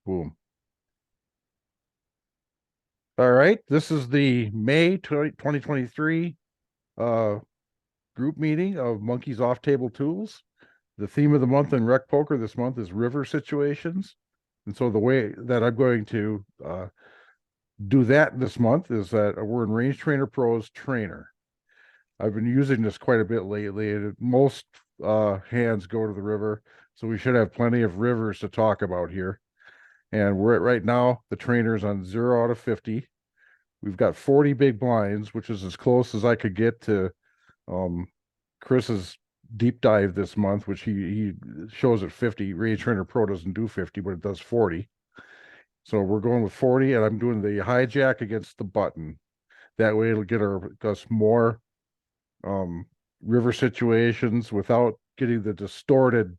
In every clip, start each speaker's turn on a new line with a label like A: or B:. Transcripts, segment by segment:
A: Boom. All right. This is the May 2023 group meeting of Monkeys Off Table Tools. The theme of the month in Rec Poker this month is river situations. And so the way that I'm going to do that this month is that we're in Range Trainer Pro's Trainer. I've been using this quite a bit lately. Most hands go to the river, so we should have plenty of rivers to talk about here. And we're at right now, the trainer's on 0 out of 50. We've got 40 big blinds, which is as close as I could get to Chris's deep dive this month, which he shows at 50. Range Trainer Pro doesn't do 50, but it does 40. So we're going with 40, and I'm doing the hijack against the button. That way it'll get us more river situations without getting the distorted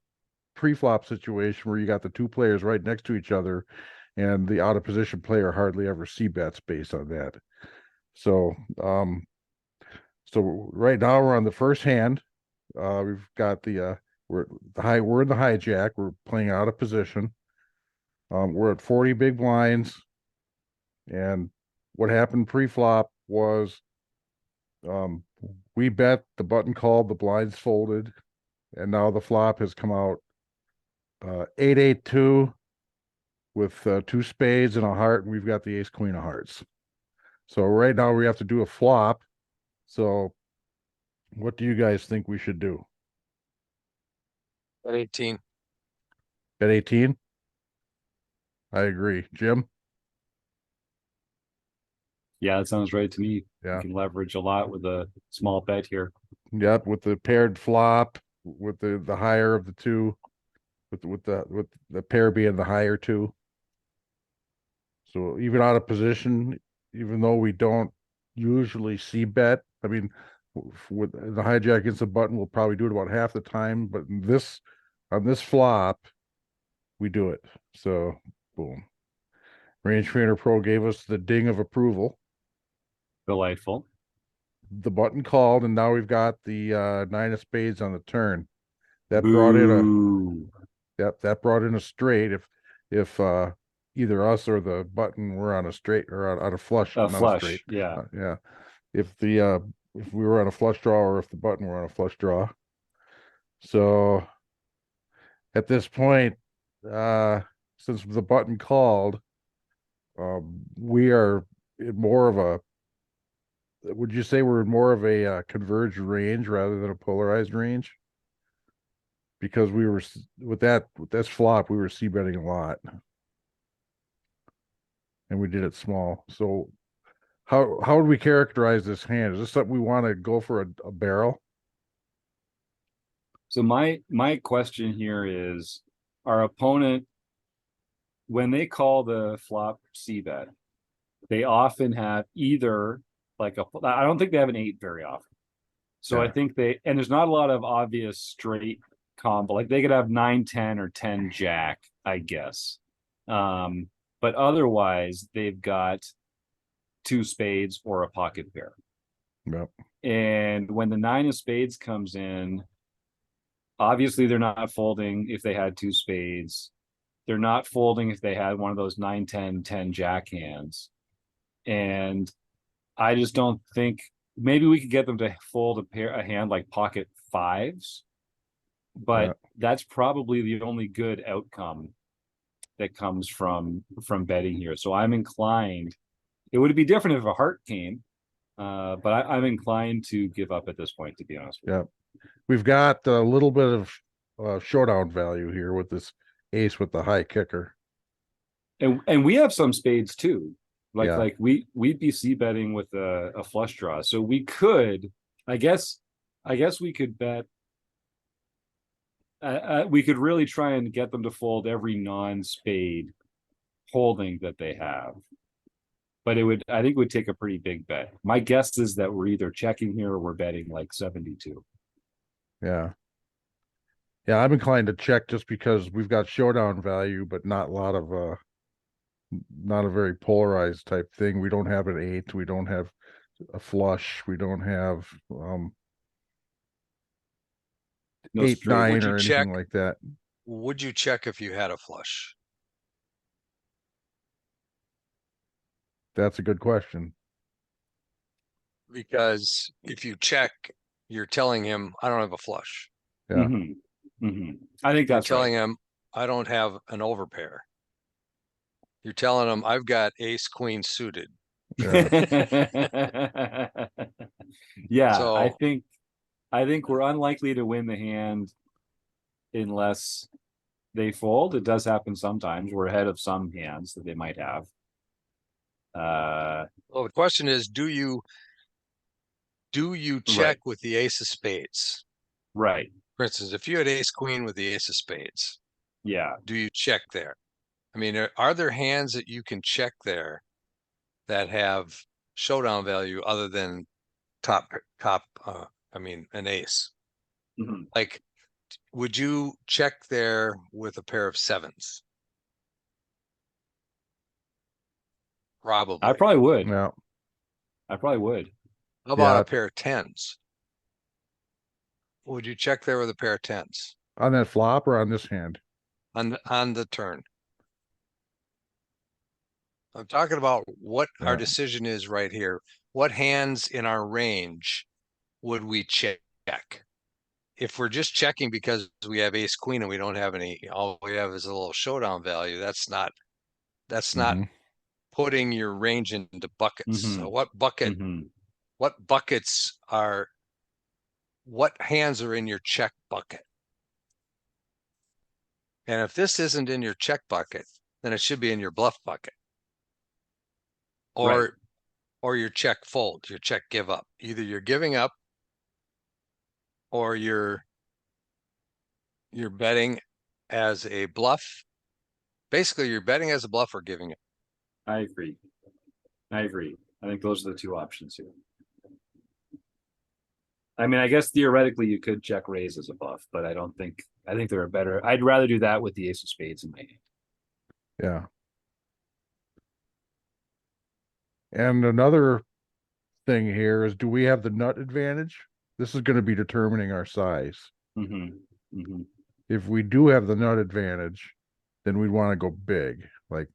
A: pre-flop situation where you got the two players right next to each other and the out of position player hardly ever c bets based on that. So right now we're on the first hand. We've got we're in the hijack. We're playing out of position. We're at 40 big blinds, and what happened pre-flop was we bet, the button called, the blinds folded, and now the flop has come out 8-8-2 with 2 spades and a heart, and we've got the ace queen of hearts. So right now we have to do a flop. So what do you guys think we should do?
B: At 18.
A: Bet 18? I agree. Jim?
C: Yeah, that sounds right to me.
A: Yeah.
C: You can leverage a lot with a small bet here.
A: Yep, with the paired flop, with the higher of the two, with the pair being the higher two. So even out of position, even though we don't usually see bet, I mean, with the hijack against the button, we'll probably do it about half the time, but on this flop, we do it. So boom. Range Trainer Pro gave us the ding of approval.
C: Delightful.
A: The button called, and now we've got the 9 of spades on the turn. That
C: Boo.
A: brought in a straight. If either us or the button were on a straight or on a flush,
C: A
A: not
C: flush,
A: a straight.
C: yeah.
A: Yeah. If we were on a flush draw or if the button were on a flush draw. So at this point, since the button called, we are in more of a, would you say we're in more of a converged range rather than a polarized range? Because we were with this flop, we were c betting a lot, and we did it small. So how would we characterize this hand? Is this something we want to go for a barrel?
C: So my question here is, our opponent, when they call the flop c bet, they often have either like I don't think they have an 8 very often. So
A: Yeah.
C: I think and there's not a lot of obvious straight combo. Like they could have 9-10 or 10 jack, I guess. But otherwise they've got 2 spades or a pocket pair.
A: Yep.
C: And when the 9 of spades comes in, obviously they're not folding if they had 2 spades. They're not folding if they had one of those 9-10-10 jack hands. And I just don't think, maybe we could get them to fold a hand like pocket 5s, but that's probably the only good outcome that comes from betting here. So I'm inclined, it would be different if a heart came, but I'm inclined to give up at this point, to be honest with you.
A: We've got a little bit of showdown value here with this ace with the high kicker.
C: And we have some spades too. Like we'd be c betting with a flush draw. So we could, I guess we could bet. We could really try and get them to fold every non-spade holding that they have. But I think it would take a pretty big bet. My guess is that we're either checking here or we're betting like 72.
A: Yeah. Yeah, I'm inclined to check just because we've got showdown value, but not a lot of not a very polarized type thing. We don't have an 8, we don't have a flush, we don't have 8-9 or anything like that.
B: Would you check if you had a flush?
A: That's a good question.
B: Because if you check, you're telling him, I don't have a flush.
A: Yeah.
C: I think
B: You're
C: that's
B: telling
C: right.
B: him, I don't have an overpair. You're telling him, I've got ace queen suited.
A: Yeah.
C: Yeah, I
B: So
C: think we're unlikely to win the hand unless they fold. It does happen sometimes. We're ahead of some hands that they might have.
B: well, the question is, do you check
C: Right.
B: with the ace of spades?
C: Right.
B: For instance, if you had ace queen with the ace of spades,
C: Yeah.
B: do you check there? I mean, are there hands that you can check there that have showdown value other than an ace?
C: Mhm.
B: Like, would you check there with a pair of sevens?
C: I
B: Probably.
C: probably would.
A: Yeah.
C: I probably would.
B: How about
A: Yeah.
B: a pair of tens? Would you check there with a pair of tens
A: On that flop or on this hand?
B: on the turn? I'm talking about what our
A: Yeah.
B: decision is right here. What hands in our range would we check? If we're just checking because we have ace queen and we don't have any, all we have is a little showdown value, that's not
A: Hmm.
B: putting your range into buckets. So
C: Mhm. Mhm.
B: what hands are in your check bucket? And if this isn't in your check bucket, then it should be in your bluff bucket.
C: Right.
B: Or your check fold, your check give up. Either you're giving up or you're betting as a bluff. Basically, you're betting as a bluff or giving up.
C: I agree. I agree. I think those are the two options here. I mean, I guess theoretically you could check raise as a bluff, but I think there are better. I'd rather do that with the ace of spades in my hand.
A: Yeah. And another thing here is, do we have the nut advantage? This is going to be determining our size. If we do have the nut advantage, then we'd want to go big, like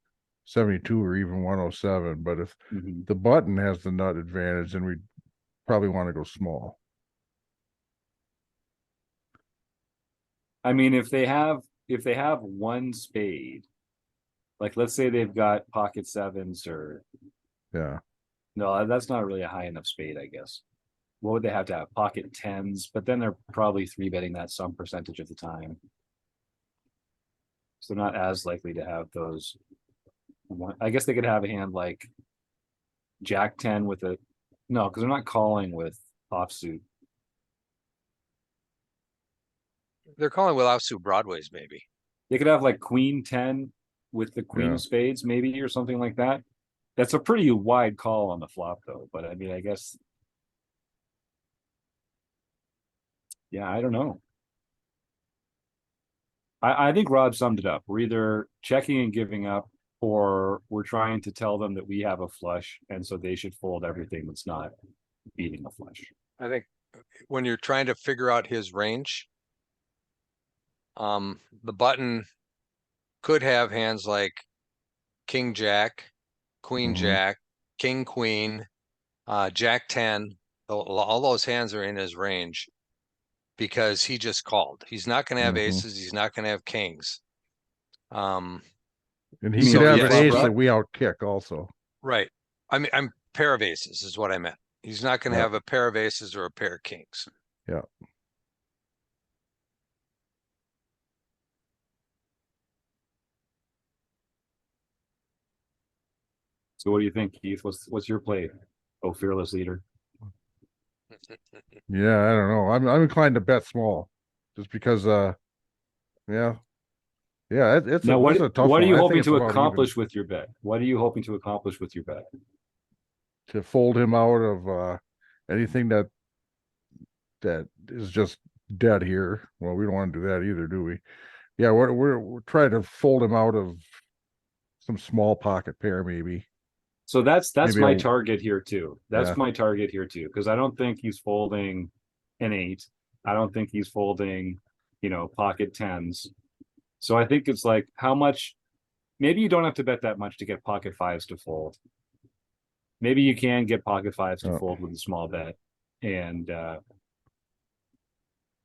A: 72 or even 107. But if the button has the nut advantage, then we'd probably want to go small.
C: I mean, if they have one spade, like let's say they've got pocket sevens or
A: Yeah.
C: no, that's not really a high enough spade, I guess. What would they have to have? Pocket tens, but then they're probably three betting that some percentage of the time. So they're not as likely to have those. I guess they could have a hand like Jack 10 with a no, because they're not calling with offsuit.
B: They're calling with offsuit broadways, maybe.
C: They could have like Queen 10 with the Queen
A: Yeah.
C: of Spades, maybe, or something like that. That's a pretty wide call on the flop, though. But I mean, I guess, yeah, I don't know. I think Rob summed it up. We're either checking and giving up, or we're trying to tell them that we have a flush, and so they should fold everything that's not beating a flush.
B: I think when you're trying to figure out his range, the button could have hands like King Jack, Queen
A: Mhm.
B: Jack, King Queen, Jack 10. All those hands are in his range because he just called. He's not going to have
A: Mhm.
B: aces. He's not going to have kings.
A: And
C: You
A: he
C: mean
A: could
B: So
A: have
C: pre
A: an
B: yes,
C: flop
A: ace
B: he
A: that
C: Rob?
A: we outkick also.
B: right. I mean, I'm pair of aces is what I meant. He's not going to
A: Yeah.
B: have a pair of aces or a pair of kings.
A: Yeah.
C: So what do you think, Keith? What's your play? Oh, fearless leader.
A: Yeah, I don't know. I'm inclined to bet small, just because. Yeah, yeah.
C: Now,
A: This is a tough
C: what are
A: one.
C: you
A: I think
C: hoping
A: it's
C: to
A: about even
C: accomplish with your bet? What are you hoping to accomplish with your bet?
A: to fold him out of anything that is just dead here. Well, we don't want to do that either, do we? Yeah, we're trying to fold him out of some small pocket pair, maybe.
C: So that's
A: Maybe
C: my
A: a
C: target here too. That's
A: yeah.
C: my target here too, because I don't think he's folding an eight. I don't think he's folding, pocket tens. So I think it's like how much. Maybe you don't have to bet that much to get pocket fives to fold. maybe you can get pocket fives to
A: Oh.
C: fold with a small bet. And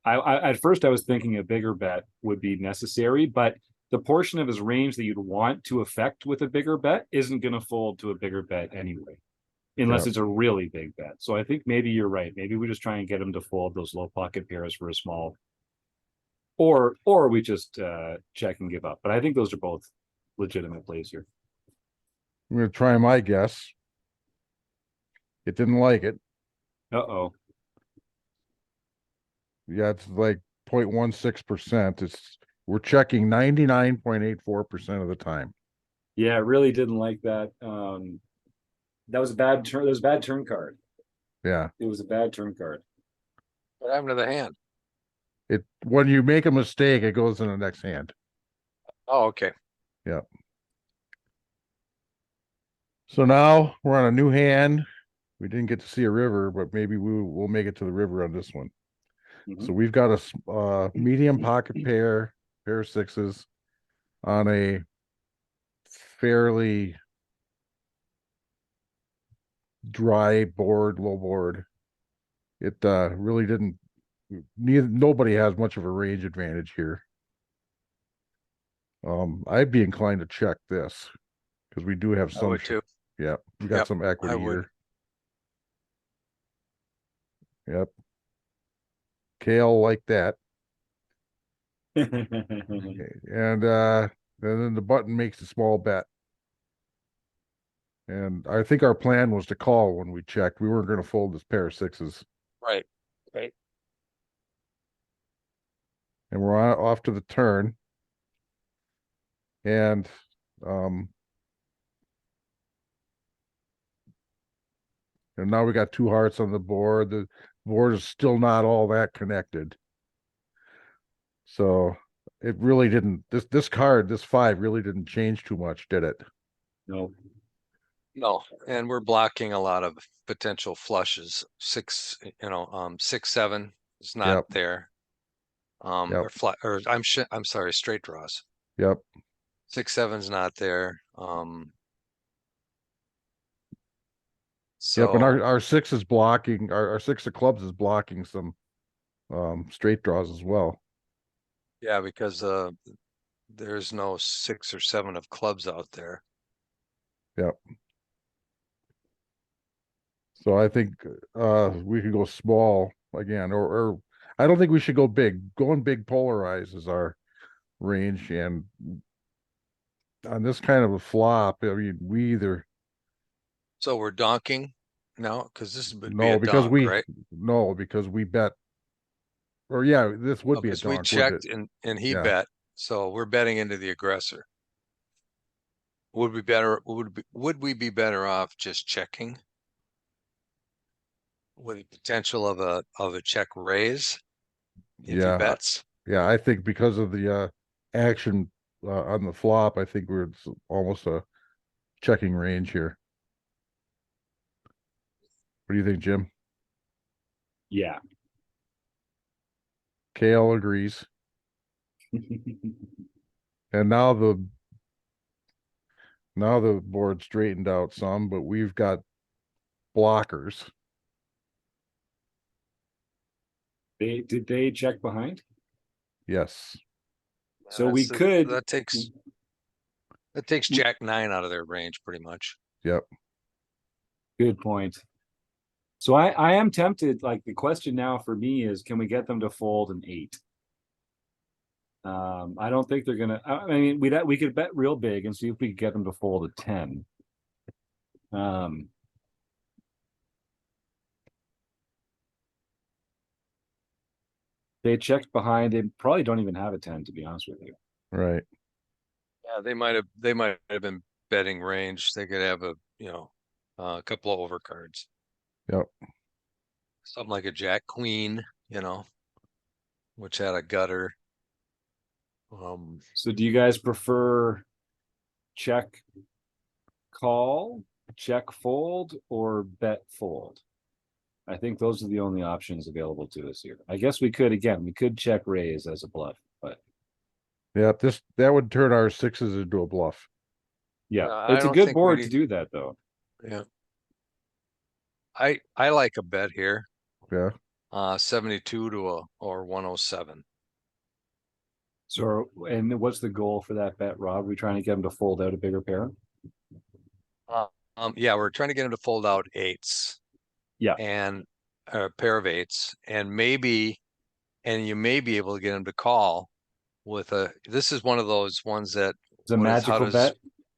C: I at first I was thinking a bigger bet would be necessary, but the portion of his range that you'd want to affect with a bigger bet isn't going to fold to a bigger bet anyway, unless
A: Yep.
C: it's a really big bet. So I think maybe you're right. Maybe we just try and get him to fold those low pocket pairs for a small, or we just check and give up. But I think those are both legitimate plays here.
A: I'm gonna try my guess. It didn't like it.
C: Uh-oh.
A: Yeah, it's like 0.16%. We're checking 99.84% of the time.
C: Yeah, I really didn't like that. That was a bad turn. That was a bad turn card.
A: Yeah.
C: It was a bad turn card.
B: What happened to the hand?
A: It when you make a mistake, it goes in the next hand.
B: Oh, okay.
A: Yeah. So now we're on a new hand. We didn't get to see a river, but maybe we'll make it to the river on this one. So we've got a medium pocket pair of sixes on a fairly dry board, low board. It really didn't. Nobody has much of a range advantage here. I'd be inclined to check this because we do have
B: I
A: some.
B: would too.
A: Yeah, we got
B: Yep,
A: some equity
B: I would.
A: here. Yep. Kale like that. And then the button makes a small bet. And I think our plan was to call when we checked. We weren't going to fold this pair of sixes.
B: Right. Right.
A: And we're off to the turn. And and now we got two hearts on the board. The board is still not all that connected. So it really didn't this card, this 5 really didn't change too much, did it?
C: No.
B: No, and we're blocking a lot of potential flushes. 6, 7 is not
A: Yep.
B: there.
A: Yep.
B: Or flat, or I'm sorry, straight draws.
A: Yep.
B: 6, 7's not there.
A: Yep. And
B: So
A: our 6 is blocking, our 6 of clubs is blocking some straight draws as well.
B: yeah, because there's no 6 or 7 of clubs out there.
A: Yep. So I think we could go small again, or I don't think we should go big. Going big polarizes our range, and on this kind of a flop, I mean, we either
B: So we're donking now because this would be
A: no
B: a
A: because
B: donk, right?
A: no because we bet, or yeah, this would be a
B: Because we
A: donk, wouldn't
B: checked
A: it?
B: and he
A: Yeah.
B: bet, so we're betting into the aggressor. Would we be better off just checking with the potential of a check raise if he
A: Yeah,
B: bets?
A: yeah, I think because of the action on the flop, I think it's almost a checking range here. What do you think, Jim?
C: Yeah.
A: Kale agrees. And now the board straightened out some, but we've got blockers.
C: Did they check behind?
A: Yes.
C: So we could.
B: That takes Jack 9 out of their range pretty much.
A: Yep.
C: Good point. So I am tempted. Like the question now for me is, can we get them to fold an 8? I don't think they're gonna. I mean, we could bet real big and see if we could get them to fold a 10. They checked behind. They probably don't even have a 10, to be honest with you.
A: Right.
B: Yeah, they might have been betting range. They could have a couple of overcards.
A: Yep.
B: Something like a Jack Queen, which had a gutter.
C: So do you guys prefer check call, check fold, or bet fold? I think those are the only options available to us here. I guess we could check raise as a bluff, but
A: Yep. That would turn our 6s into a bluff.
C: yeah,
B: I
C: it's a
B: don't
C: good
B: think
C: board to do that though.
B: Yeah. I like a bet here.
A: Yeah.
B: 72 to or 107.
C: So, and what's the goal for that bet, Rob? We trying to get him to fold out a bigger pair?
B: Yeah, we're trying to get him to fold out eights.
C: Yeah.
B: And a pair of eights, and you may be able to get him to call with this is one of those ones that
C: It's a
B: how
C: magical
B: does
C: bet.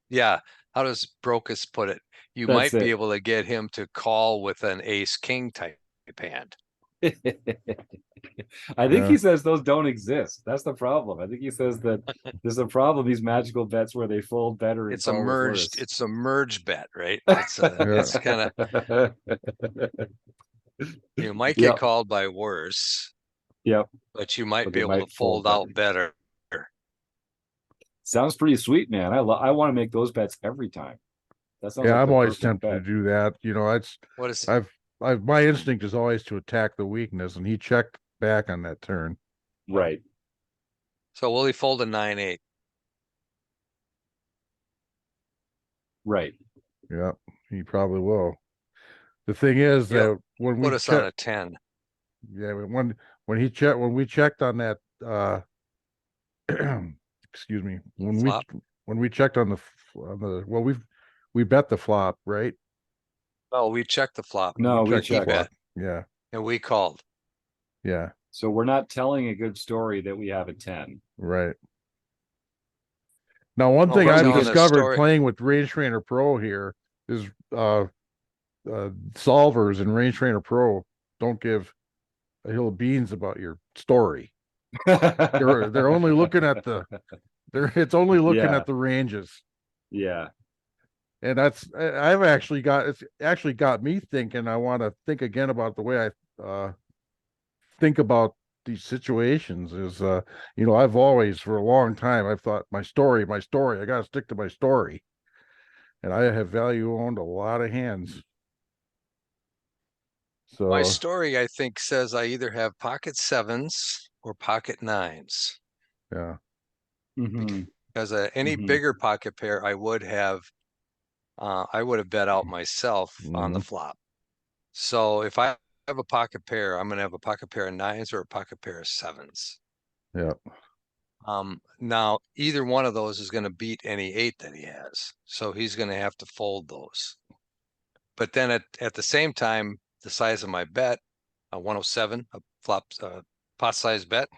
B: yeah, how does Brocus put it? You
C: That's
B: might be
C: it.
B: able to get him to call with an ace king type hand.
C: I think
A: Yeah.
C: he says those don't exist. That's the problem. I think he says that there's a problem. These magical bets where they fold better and
B: It's a
C: call with
B: merged,
C: worse.
B: it's a merge bet, right? It's kind of, you might get
C: Yep.
B: called by worse,
C: Yep.
B: but you might
C: But
B: be
C: they
B: able to
C: might
B: fold
C: fold
B: out better.
C: Sounds pretty sweet, man. I want to make those bets every time. That sounds
A: Yeah,
C: like
A: I'm
C: the
A: always
C: perfect
A: tempted to
C: bet.
A: do that. You know,
B: What is
A: my instinct is always to attack the weakness, and he checked back on that turn.
C: Right.
B: so will he fold a 9-8?
C: Right.
A: Yeah, he probably will. The thing is
B: He'll
A: that when
B: put
A: we
B: us on
A: check,
B: a 10.
A: yeah, when we checked on that, excuse me,
B: Flop.
A: when we checked on well, we bet the flop, right?
B: Oh, we checked the flop.
C: No, we
B: But he
C: checked.
B: bet,
A: Yeah,
B: and we called.
A: yeah,
C: So we're not telling a good story that we have a 10.
A: right. Now, one
B: Oh,
A: thing
B: we're
A: I've
B: telling a
A: discovered
B: story.
A: playing with Range Trainer Pro here is solvers and Range Trainer Pro don't give a hill of beans about your story. They're only looking at it's only looking
C: Yeah.
A: at the ranges.
C: Yeah.
A: And it's actually got me thinking. I want to think again about the way I think about these situations is I've always for a long time I've thought my story, I got to stick to my story. And I have value owned a lot of hands.
B: My
A: So
B: story, I think, says I either have pocket sevens or pocket nines.
A: yeah.
C: Mm-hmm.
B: Because any
C: Mm-hmm.
B: bigger pocket pair, I would have bet out myself on the
A: Mhm.
B: flop. So if I have a pocket pair, I'm going to have a pocket pair of nines or a pocket pair of sevens.
A: Yeah.
B: Now either one of those is going to beat any eight that he has. So he's going to have to fold those. But then at the same time, the size of my bet, a 107, a flop, pot size bet,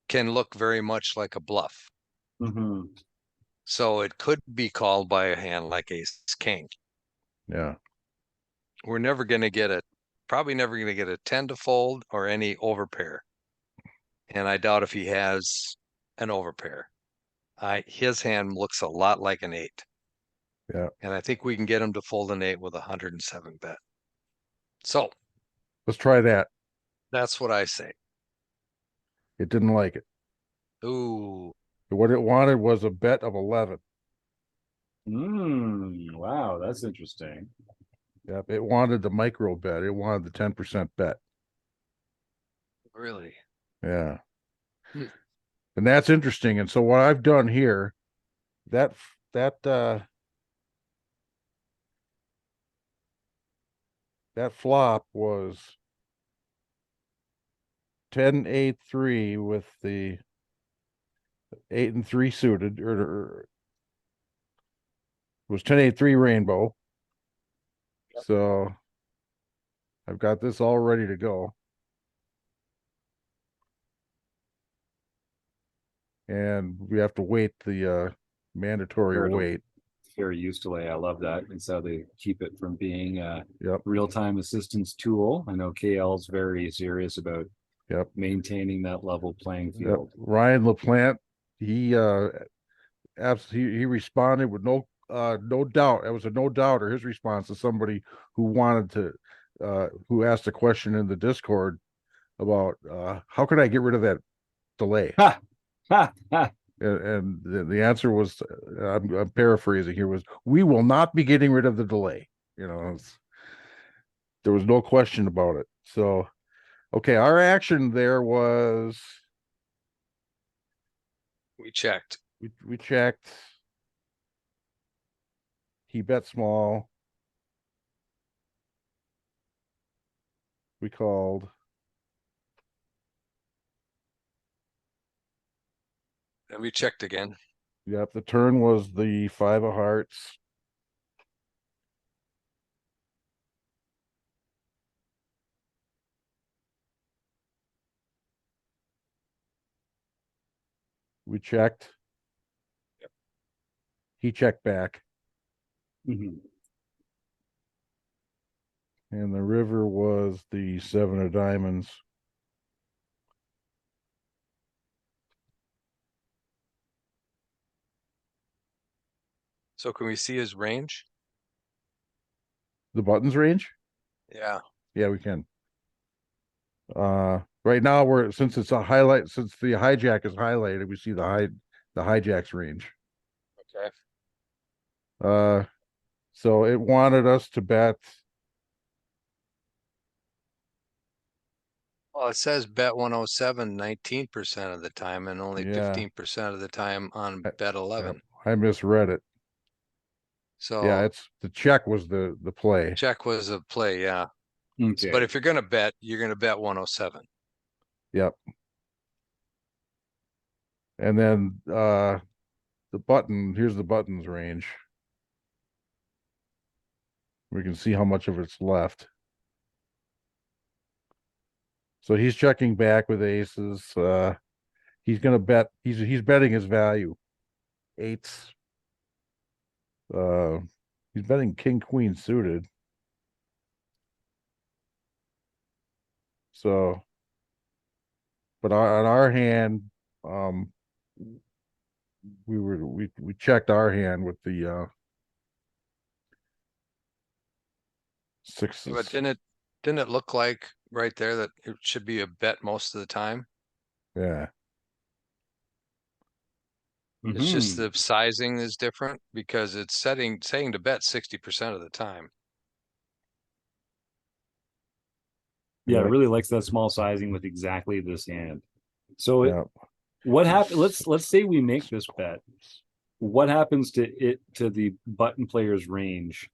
B: can look very much like a bluff.
C: Mm-hmm.
B: So it could be called by a hand like ace king.
A: Yeah.
B: We're probably never going to get a 10 to fold or any overpair. And I doubt if he has an overpair. His hand looks a lot like an 8.
A: Yeah.
B: And I think we can get him to fold an 8 with a 107 bet. So
A: Let's try that.
B: that's what I say.
A: It didn't like it.
B: Ooh,
A: What it wanted was a bet of 11.
C: Wow, that's interesting.
A: Yep. It wanted the micro bet. It wanted the 10% bet.
B: really?
A: Yeah.
B: Hmm.
A: And that's interesting. And so what I've done here, that that flop was 10-8-3 with the 8 and 3 suited, or it was 10-8-3 rainbow. So I've got this all ready to go. And we have to wait the mandatory
C: Fair to-
A: wait.
C: Very used to lay. I love that. It's how they keep it from being a
A: Yep.
C: real-time assistance tool. I know KL's very serious about
A: Yep.
C: maintaining that level playing
A: Yep.
C: field.
A: Ryan LaPlante, he absolutely he responded with no doubt. It was a no doubter. His response to somebody who wanted to who asked a question in the Discord about how could I get rid of that delay?
C: Ha! Ha! Ha!
A: And the answer was, I'm paraphrasing here, was we will not be getting rid of the delay. There was no question about it. So, okay, our action there was
B: We checked.
A: we checked. He bet small. we called.
B: And we checked again.
A: Yep, the turn was the 5 of hearts. We checked.
B: Yep.
A: He checked back.
C: Mhm.
A: And the river was the 7 of diamonds.
B: So can we see his range?
A: The buttons range?
B: Yeah.
A: Yeah, we can. Right now we're since it's a highlight, since the hijack is highlighted, we see the hijack's range.
B: Okay.
A: So it wanted us to bet.
B: Well, it says bet 107 19% of the time and only
A: Yeah.
B: 15% of the time on
A: I-
B: bet
A: Yep,
B: 11.
A: I misread it. Yeah,
B: So
A: it's the check was the play.
B: check was a play, yeah.
C: Okay.
B: But if you're gonna bet, you're gonna bet 107.
A: Yep. And then the button, here's the buttons range. We can see how much of it's left. So he's checking back with aces. He's gonna bet, he's betting his value. Eights. Uh he's betting king queen suited. So but on our hand, um we checked our hand with the sixes.
B: But didn't it look like right there that it should be a bet most of the time?
A: Yeah.
B: It's just
C: Mhm.
B: the sizing is different because it's saying to bet 60% of the time.
C: Yeah, it
A: Yep.
C: really likes that small sizing with exactly this hand. So
A: Yep.
C: what happened? Let's say we make this bet. What happens to the button player's range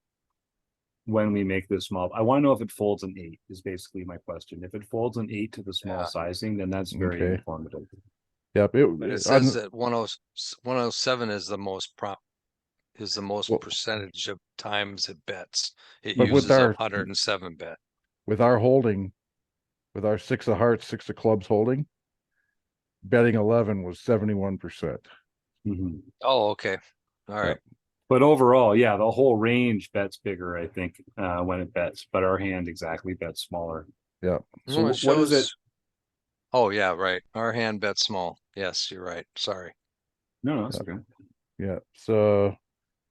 C: when we make this small? I want to know if it folds an 8 is basically my question. If it folds an 8 to the small
B: Yeah.
C: sizing, then that's very
A: Okay.
C: informative.
A: Yep.
B: But it says that 107 is the most
A: well,
B: percentage of times it bets. It
A: but
B: uses 107 bet.
A: with our holding, with our 6 of hearts, 6 of clubs holding, betting 11 was 71%.
C: Mhm.
B: Oh, okay. All right.
A: Yep.
C: But overall, yeah, the whole range bets bigger, I think, when it bets, but our hand exactly bets smaller.
A: Yep.
C: So
B: Well, it
C: what is it?
B: shows. Oh, yeah, right. Our hand bets small. Yes, you're right. Sorry.
C: No, that's okay.
A: Yeah. So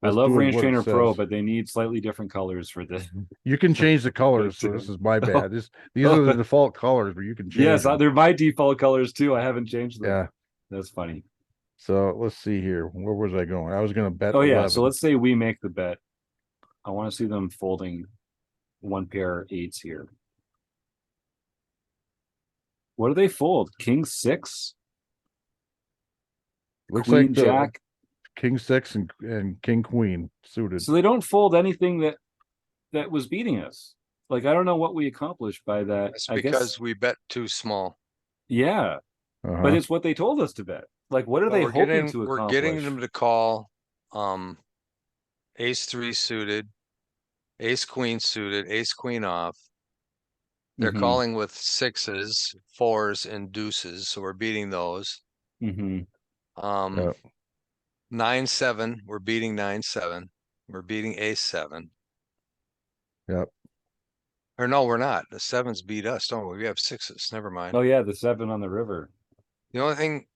C: I
A: let's
C: love
A: do
C: Range
A: what it
C: Trainer Pro,
A: says.
C: but they need slightly different colors for this.
A: You can change the colors, so
C: But,
A: this is my bad. These
C: oh,
A: are the default colors, but you can change
C: yes,
A: them.
C: they're my default colors too. I haven't changed them.
A: Yeah.
C: That's funny.
A: So let's see here. Where was I going? I was going to bet
C: Oh
A: 11.
C: yeah, so let's say we make the bet. I want to see them folding one pair eights here. What do they fold? King 6?
A: Looks
C: Queen
A: like the
C: Jack?
A: king 6 and king queen suited.
C: So they don't fold anything that was beating us. Like I don't know what we accomplished by that.
B: That's
C: I guess
B: because we bet too small.
C: yeah, but it's what they told us to bet. Like what are
B: Well,
C: they hoping to
B: we're getting
C: accomplish?
B: them to call ace 3 suited, ace queen suited, ace queen off. They're
C: Mhm,
B: calling with sixes, fours, and deuces, so we're beating those.
C: mhm.
B: Um,
A: Yep.
B: 9-7, we're beating 9-7. We're beating ace 7.
A: Yep.
B: Or no, we're not. The sevens beat us, don't we? We have sixes. Never mind.
C: Oh yeah, the 7 on the river.
B: The only thing,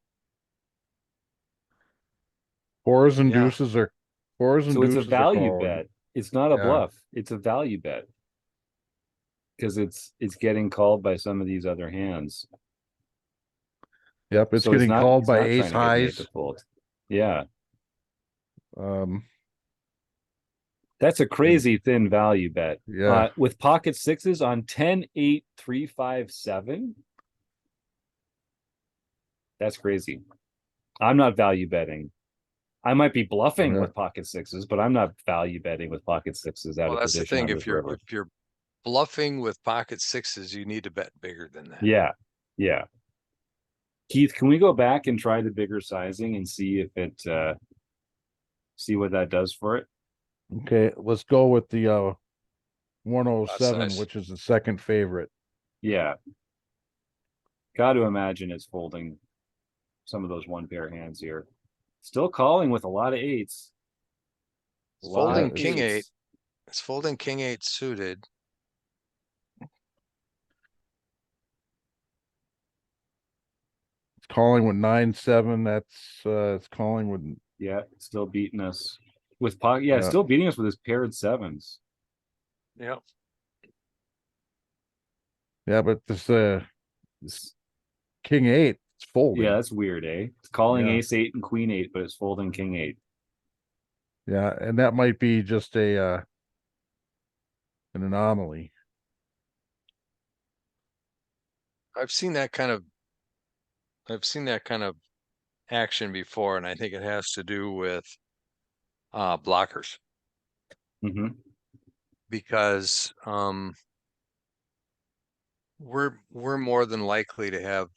A: Fours and
B: yeah,
A: deuces are fours and
C: So it's a
A: deuces are
C: value
A: calling.
C: bet. It's not a
A: Yeah.
C: bluff. It's a value bet. Because it's getting called by some of these other hands.
A: Yep. It's
C: So
A: getting called
C: it's
A: by
C: not
A: ace
C: trying to get made
A: highs.
C: to fold. Yeah.
A: Um,
C: That's a crazy thin value bet.
A: yeah.
C: With pocket sixes on 10, 8, 3, 5, 7. That's crazy. I'm not value betting. I might be bluffing
A: Yeah.
C: with pocket sixes, but I'm not value betting with pocket sixes out
B: well,
C: of
B: that's the
C: position
B: thing.
C: on this river.
B: If you're bluffing with pocket sixes, you need to bet bigger than that.
C: Yeah, yeah. Keith, can we go back and try the bigger sizing and see if it see what that does for it?
A: Okay, let's go with the 107,
B: size.
A: which is the second favorite.
C: Yeah. Got to imagine it's folding some of those one pair hands here. Still calling with a lot of eights. A lot
B: Folding
C: of
B: king eight.
C: eights.
B: It's folding king eight suited.
A: It's calling with 9-7. That's it's calling with
C: Yeah, still beating us with pocket. Yeah,
A: Yeah.
C: still beating us with his paired sevens.
B: Yep.
A: yeah, but this king eight, it's folding.
C: Yeah, that's weird, eh? It's calling
A: Yeah.
C: ace eight and queen eight, but it's folding king eight.
A: Yeah, and that might be just a an anomaly.
B: I've seen that kind of action before, and I think it has to do with blockers
C: Mm-hmm.
B: because we're more than likely to have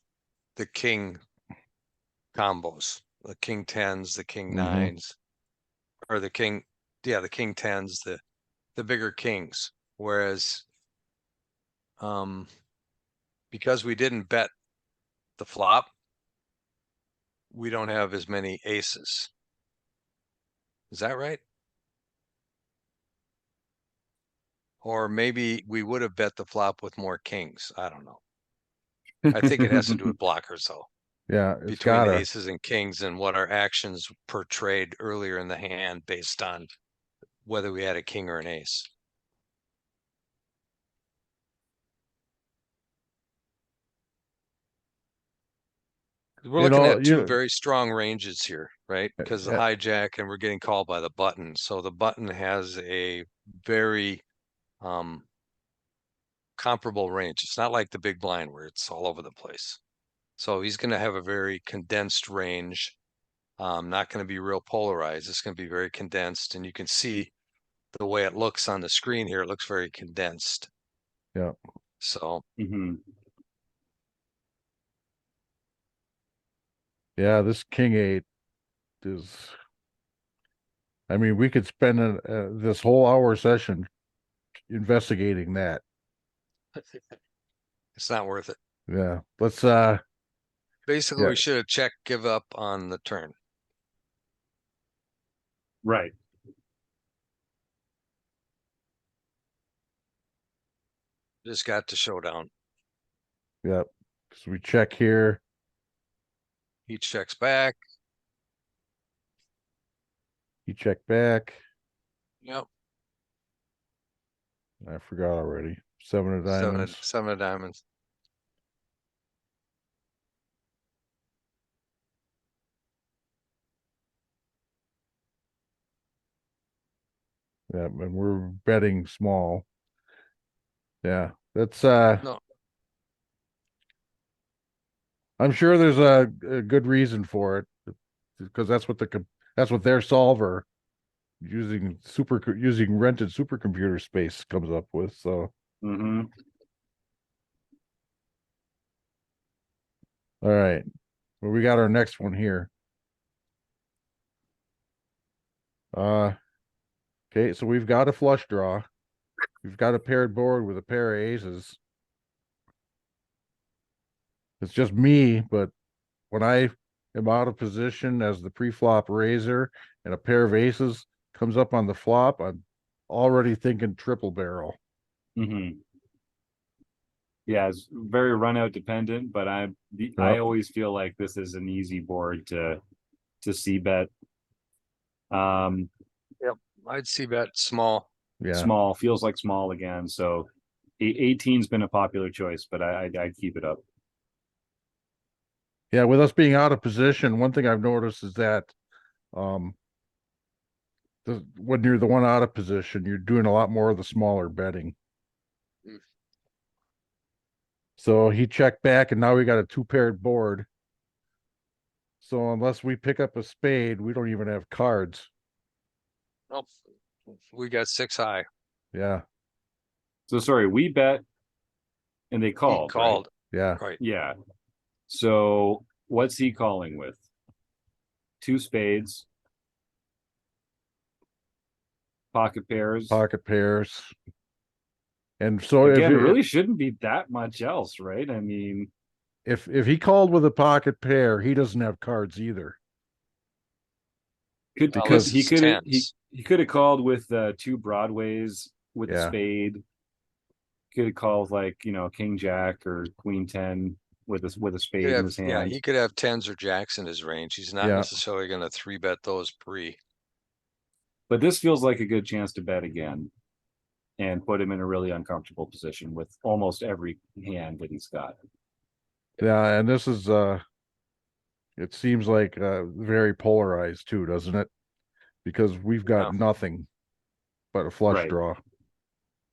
B: the king combos, the king tens, the king
A: Mhm.
B: nines, or the king tens, the bigger kings. Whereas because we didn't bet the flop, we don't have as many aces. Is that right? Or maybe we would have bet the flop with more kings. I don't know. I think it has to do with blockers though,
A: Yeah, it's
B: between
A: gotta.
B: aces and kings and what our actions portrayed earlier in the hand based on whether we had a king or an ace. We're
A: You
B: looking
A: know,
B: at two very strong ranges here, right? Because the
A: uh,
B: hijack and we're getting called by the button. So the button has a very comparable range. It's not like the big blind where it's all over the place. So he's going to have a very condensed range. Not going to be real polarized. It's going to be very condensed, and you can see the way it looks on the screen here. It looks very condensed.
A: Yeah.
B: So
C: Mm-hmm.
A: Yeah, this king eight is. I mean, we could spend this whole hour session investigating that.
B: it's not worth it.
A: Yeah, let's.
B: Basically,
A: Yeah,
B: we should have checked, give up on the turn.
C: Right.
B: Just got to showdown.
A: yeah. So we check here.
B: He checks back.
A: You check back.
B: Yep.
A: I forgot already. Seven of diamonds.
B: Seven of diamonds.
A: Yeah, and we're betting small. Yeah, that's
B: No,
A: I'm sure there's a good reason for it because that's what their solver using rented supercomputer space comes up with. So
C: Mm-hmm.
A: all right, well we got our next one here. Okay, so we've got a flush draw. We've got a paired board with a pair of aces. It's just me, but when I am out of position as the pre-flop raiser and a pair of aces comes up on the flop, I'm already thinking triple barrel.
C: Mm-hmm. Yeah, it's very run out dependent, but I
A: Yep.
C: always feel like this is an easy board to see bet.
B: I'd see bet small.
A: Yeah.
C: Small feels like small again. So 18's been a popular choice, but I'd keep it up.
A: Yeah, with us being out of position, one thing I've noticed is that um when you're the one out of position, you're doing a lot more of the smaller betting.
B: Mm.
A: So he checked back and now we got a two paired board. So unless we pick up a spade, we don't even have cards.
B: Nope. We got six high.
A: Yeah.
C: So sorry, we bet and they
B: He
C: called, right?
B: called,
A: Yeah,
B: right?
C: Yeah. So what's he calling with? Two spades, pocket pairs.
A: pocket pairs. And so
C: Again, there really shouldn't be that much else, right? I mean,
A: if he called with a pocket pair, he doesn't have cards either.
C: could
A: Because
C: he
B: It's
C: could
B: tens.
C: he could have called with two broadways with the
A: Yeah.
C: spade. Could have called like, you know, king jack or queen 10 with a
B: He
C: spade
B: could
C: in
B: have,
C: his
B: yeah,
C: hand.
B: he could have tens or jacks in his range. He's not
A: Yeah.
B: necessarily going to three bet those pre.
C: But this feels like a good chance to bet again and put him in a really uncomfortable position with almost every hand that he's got.
A: Yeah, and this is it seems like very polarized too, doesn't it? Because we've got
B: Yeah.
A: nothing but a flush
C: Right.
A: draw.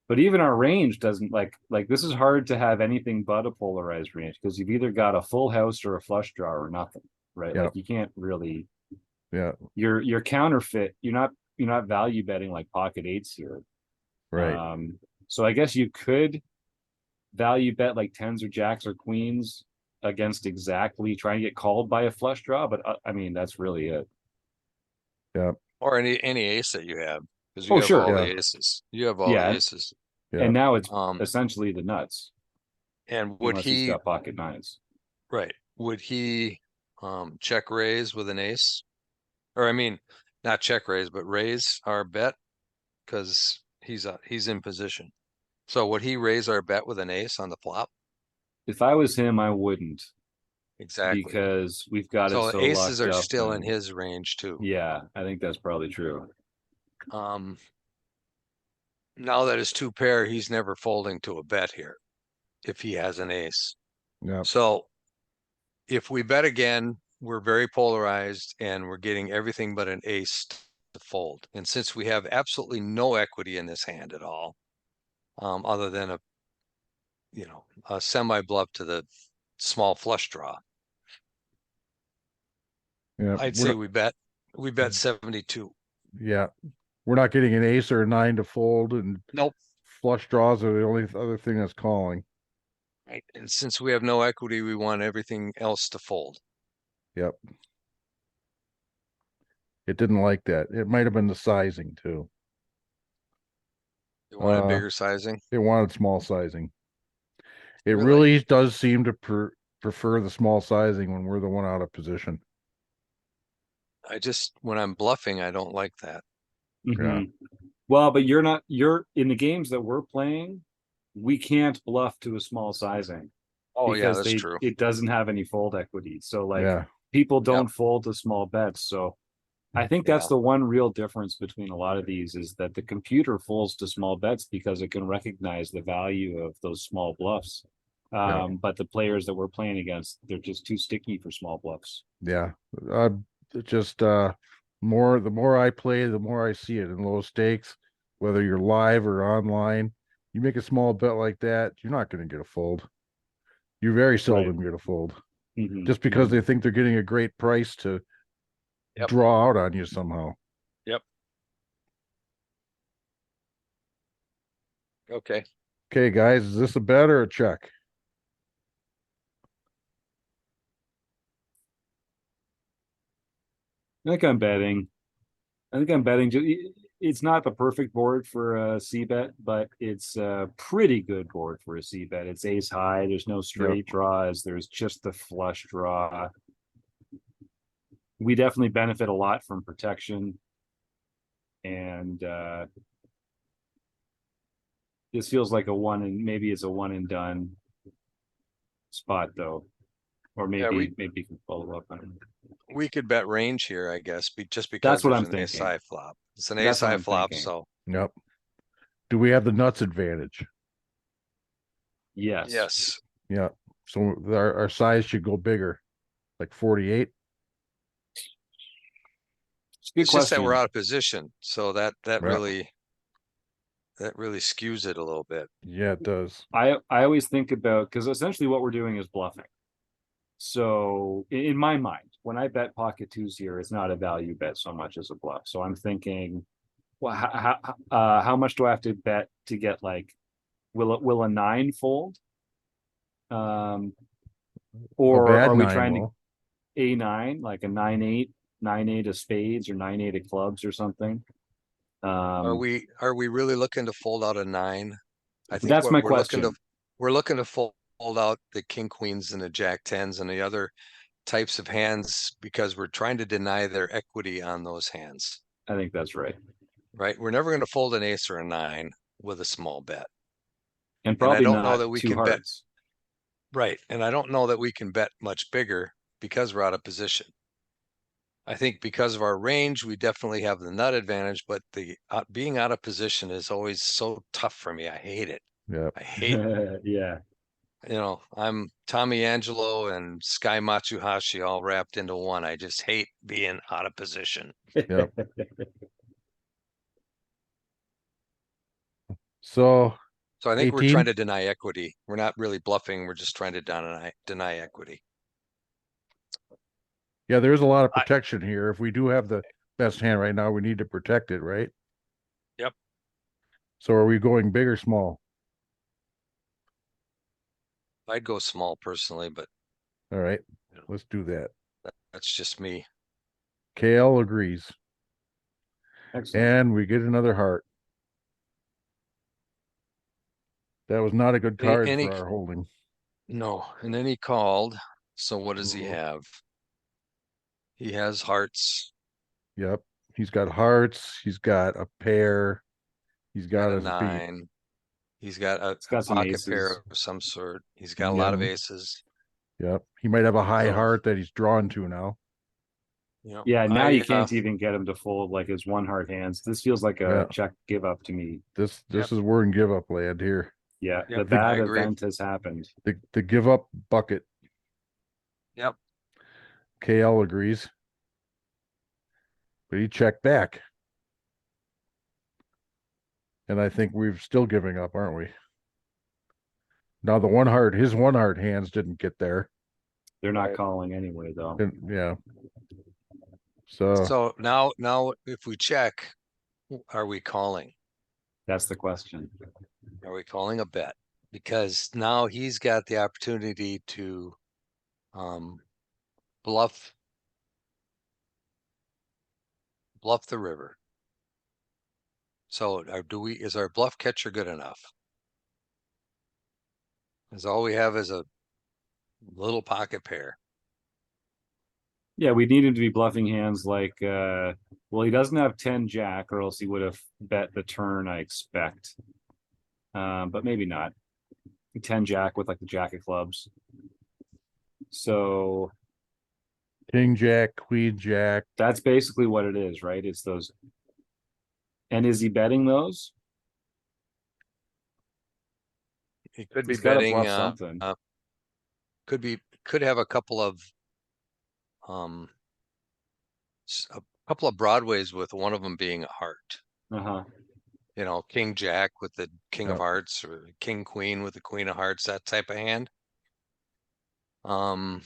C: But even our range doesn't like this is hard to have anything but a polarized range because you've either got a full house or a flush draw or nothing, right?
A: Yeah.
C: Like you can't really
A: Yeah,
C: you're counterfeit. You're not value betting like pocket eights here.
A: right.
C: So I guess you could value bet like tens or jacks or queens against exactly trying to get called by a flush draw, but I mean that's really it.
A: Yeah,
B: Or any ace that you have, because you
C: Oh,
B: have
C: sure.
B: all
A: Yeah.
B: the aces. You have all the
C: Yeah,
B: aces.
A: yeah.
C: and now it's
B: Um,
C: essentially the nuts,
B: and would
C: unless he's
B: he,
C: got pocket nines.
B: right, would he check raise with an ace? Or I mean, not check raise, but raise our bet because he's in position. So would he raise our bet with an ace on the flop?
C: If I was him, I wouldn't,
B: Exactly.
C: because we've got it
B: So
C: so
B: aces
C: locked
B: are
C: up.
B: still in
C: And
B: his range too.
C: yeah, I think that's probably true.
B: Um, now that it's two pair, he's never folding to a bet here if he has an ace.
A: Yeah.
B: So if we bet again, we're very polarized and we're getting everything but an ace to fold. And since we have absolutely no equity in this hand at all, other than a semi bluff to the small flush draw,
A: Yeah.
B: I'd
A: We're
B: say
A: not,
B: we bet 72.
A: yeah. We're not getting an ace or a nine to fold, and
B: Nope.
A: flush draws are the only other thing that's calling.
B: Right. And since we have no equity, we want everything else to fold.
A: Yep. It didn't like that. It might have been the sizing too.
B: You want a
A: Uh,
B: bigger sizing?
A: it wanted small sizing. It
B: Really?
A: really does seem to prefer the small sizing when we're the one out of position.
B: When I'm bluffing, I don't like that.
C: Mhm. Well, but you're in the games that we're playing, we can't bluff to a small sizing
B: Oh yeah,
C: because
B: that's true.
C: it doesn't have any fold equity. So like
A: Yeah.
C: people
B: Yep.
C: don't fold to small bets. So I think that's
B: Yeah.
C: the one real difference between a lot of these is that the computer folds to small bets because it can recognize the value of those small bluffs.
A: Yeah.
C: But the players that we're playing against, they're just too sticky for small bluffs.
A: Yeah. Just the more I play, the more I see it in low stakes, whether you're live or online. You make a small bet like that, you're not going to get a fold. You very seldom get a fold.
C: Mhm.
A: Just because they think they're getting a great price to
B: Yep.
A: draw out on you somehow.
B: Yep. Okay.
A: Okay, guys, is this a bet or a check?
C: I think I'm betting. I think I'm betting. It's not the perfect board for a C bet, but it's a pretty good board for a C bet. It's ace high. There's no straight draws. There's just the flush draw. We definitely benefit a lot from protection. And this feels like maybe it's a one and done spot though. Or maybe you can follow up on it.
B: We could bet range here, I guess, just because
C: That's what
B: there's
C: I'm
B: an ace
C: thinking.
B: high flop. It's an
C: That's
B: ace
C: what
B: high
C: I'm
B: flop,
C: thinking.
B: so
A: Yep. Do we have the nuts advantage?
C: Yes.
B: yes.
A: Yeah. So our size should go bigger, like 48.
C: Good
B: It's just that we're
C: question.
B: out of position, so that
A: Yeah.
B: really skews it a little bit.
A: Yeah, it does.
C: I always think about because essentially what we're doing is bluffing. So in my mind, when I bet pocket twos here, it's not a value bet so much as a bluff. So I'm thinking, well, how much do I have to bet to get like will a 9 fold?
A: A
C: Or
A: bad
C: are we
A: 9
C: trying to
A: will.
C: A9, like a 9-8, 9-8 of spades or 9-8 of clubs or something?
B: Are we really looking to fold out a 9? I think
C: That's my
B: what
C: question.
B: we're looking to fold out the king queens and the jack tens and the other types of hands because we're trying to deny their equity on those hands,
C: I think that's right.
B: right? We're never going to fold an ace or a 9 with a small bet.
C: And
B: And I
C: probably
B: don't know
C: not
B: that we
C: 2
B: can bet,
C: hearts.
B: right? And I don't know that we can bet much bigger because we're out of position. I think because of our range, we definitely have the nut advantage, but the being out of position is always so tough for me. I hate it.
A: Yeah.
B: I hate,
C: Yeah.
B: I'm Tommy Angelo and Sky Matsuhashi all wrapped into one. I just hate being out of position.
A: Yep. So
B: So I think we're
A: 18.
B: trying to deny equity. We're not really bluffing. We're just trying to deny equity.
A: Yeah, there's a lot of
B: I-
A: protection here. If we do have the best hand right now, we need to protect it, right?
B: Yep.
A: So are we going big or small?
B: I'd go small personally, but
A: All right,
B: you know,
A: let's do that.
B: that's just me.
A: KL agrees.
C: Excellent.
A: And we get another heart. That was not a good card
B: Any
A: for our holding.
B: No, and then he called. So what does he
C: Mhm.
B: have? He has hearts.
A: Yep. He's got hearts. He's got a pair. He's
B: Got
A: got
B: a
A: his beat.
B: 9. He's got
C: It's
B: a
C: got some
B: pocket pair
C: aces.
B: of some sort. He's got a lot of
A: Yeah.
B: aces.
A: Yep. He might have a high
B: So,
A: heart that he's drawn to now.
C: Yeah, now you
B: I
C: can't even get him to fold like his 1 heart hands. This feels like
A: Yeah.
C: a check give up to me.
A: This
B: Yep.
A: is we're in give up land here.
C: Yeah,
B: Yep,
C: the
B: I
C: bad
B: agree.
C: event has happened.
A: The give up bucket.
B: Yep.
A: KL agrees. But he checked back. And I think we're still giving up, aren't we? Now his 1 heart hands didn't get there.
C: They're not
B: Right.
C: calling anyway, though.
A: And, yeah. So
B: So now if we check, are we calling?
C: That's the question.
B: Are we calling a bet? Because now he's got the opportunity to bluff the river. So is our bluff catcher good enough? Because all we have is a little pocket pair.
C: Yeah, we need him to be bluffing hands like well, he doesn't have 10 jack, or else he would have bet the turn, I expect. But maybe not. 10 jack with like the jack of clubs. So
A: king jack, queen jack.
C: that's basically what it is, right? It's those. And is he betting those?
B: He could be
C: He's got to
B: betting.
C: bluff something.
B: Could have a couple of broadways with one of them being a heart.
C: Uh-huh.
B: King jack with the king of
A: Yep.
B: hearts, or king queen with the queen of hearts, that type of hand. And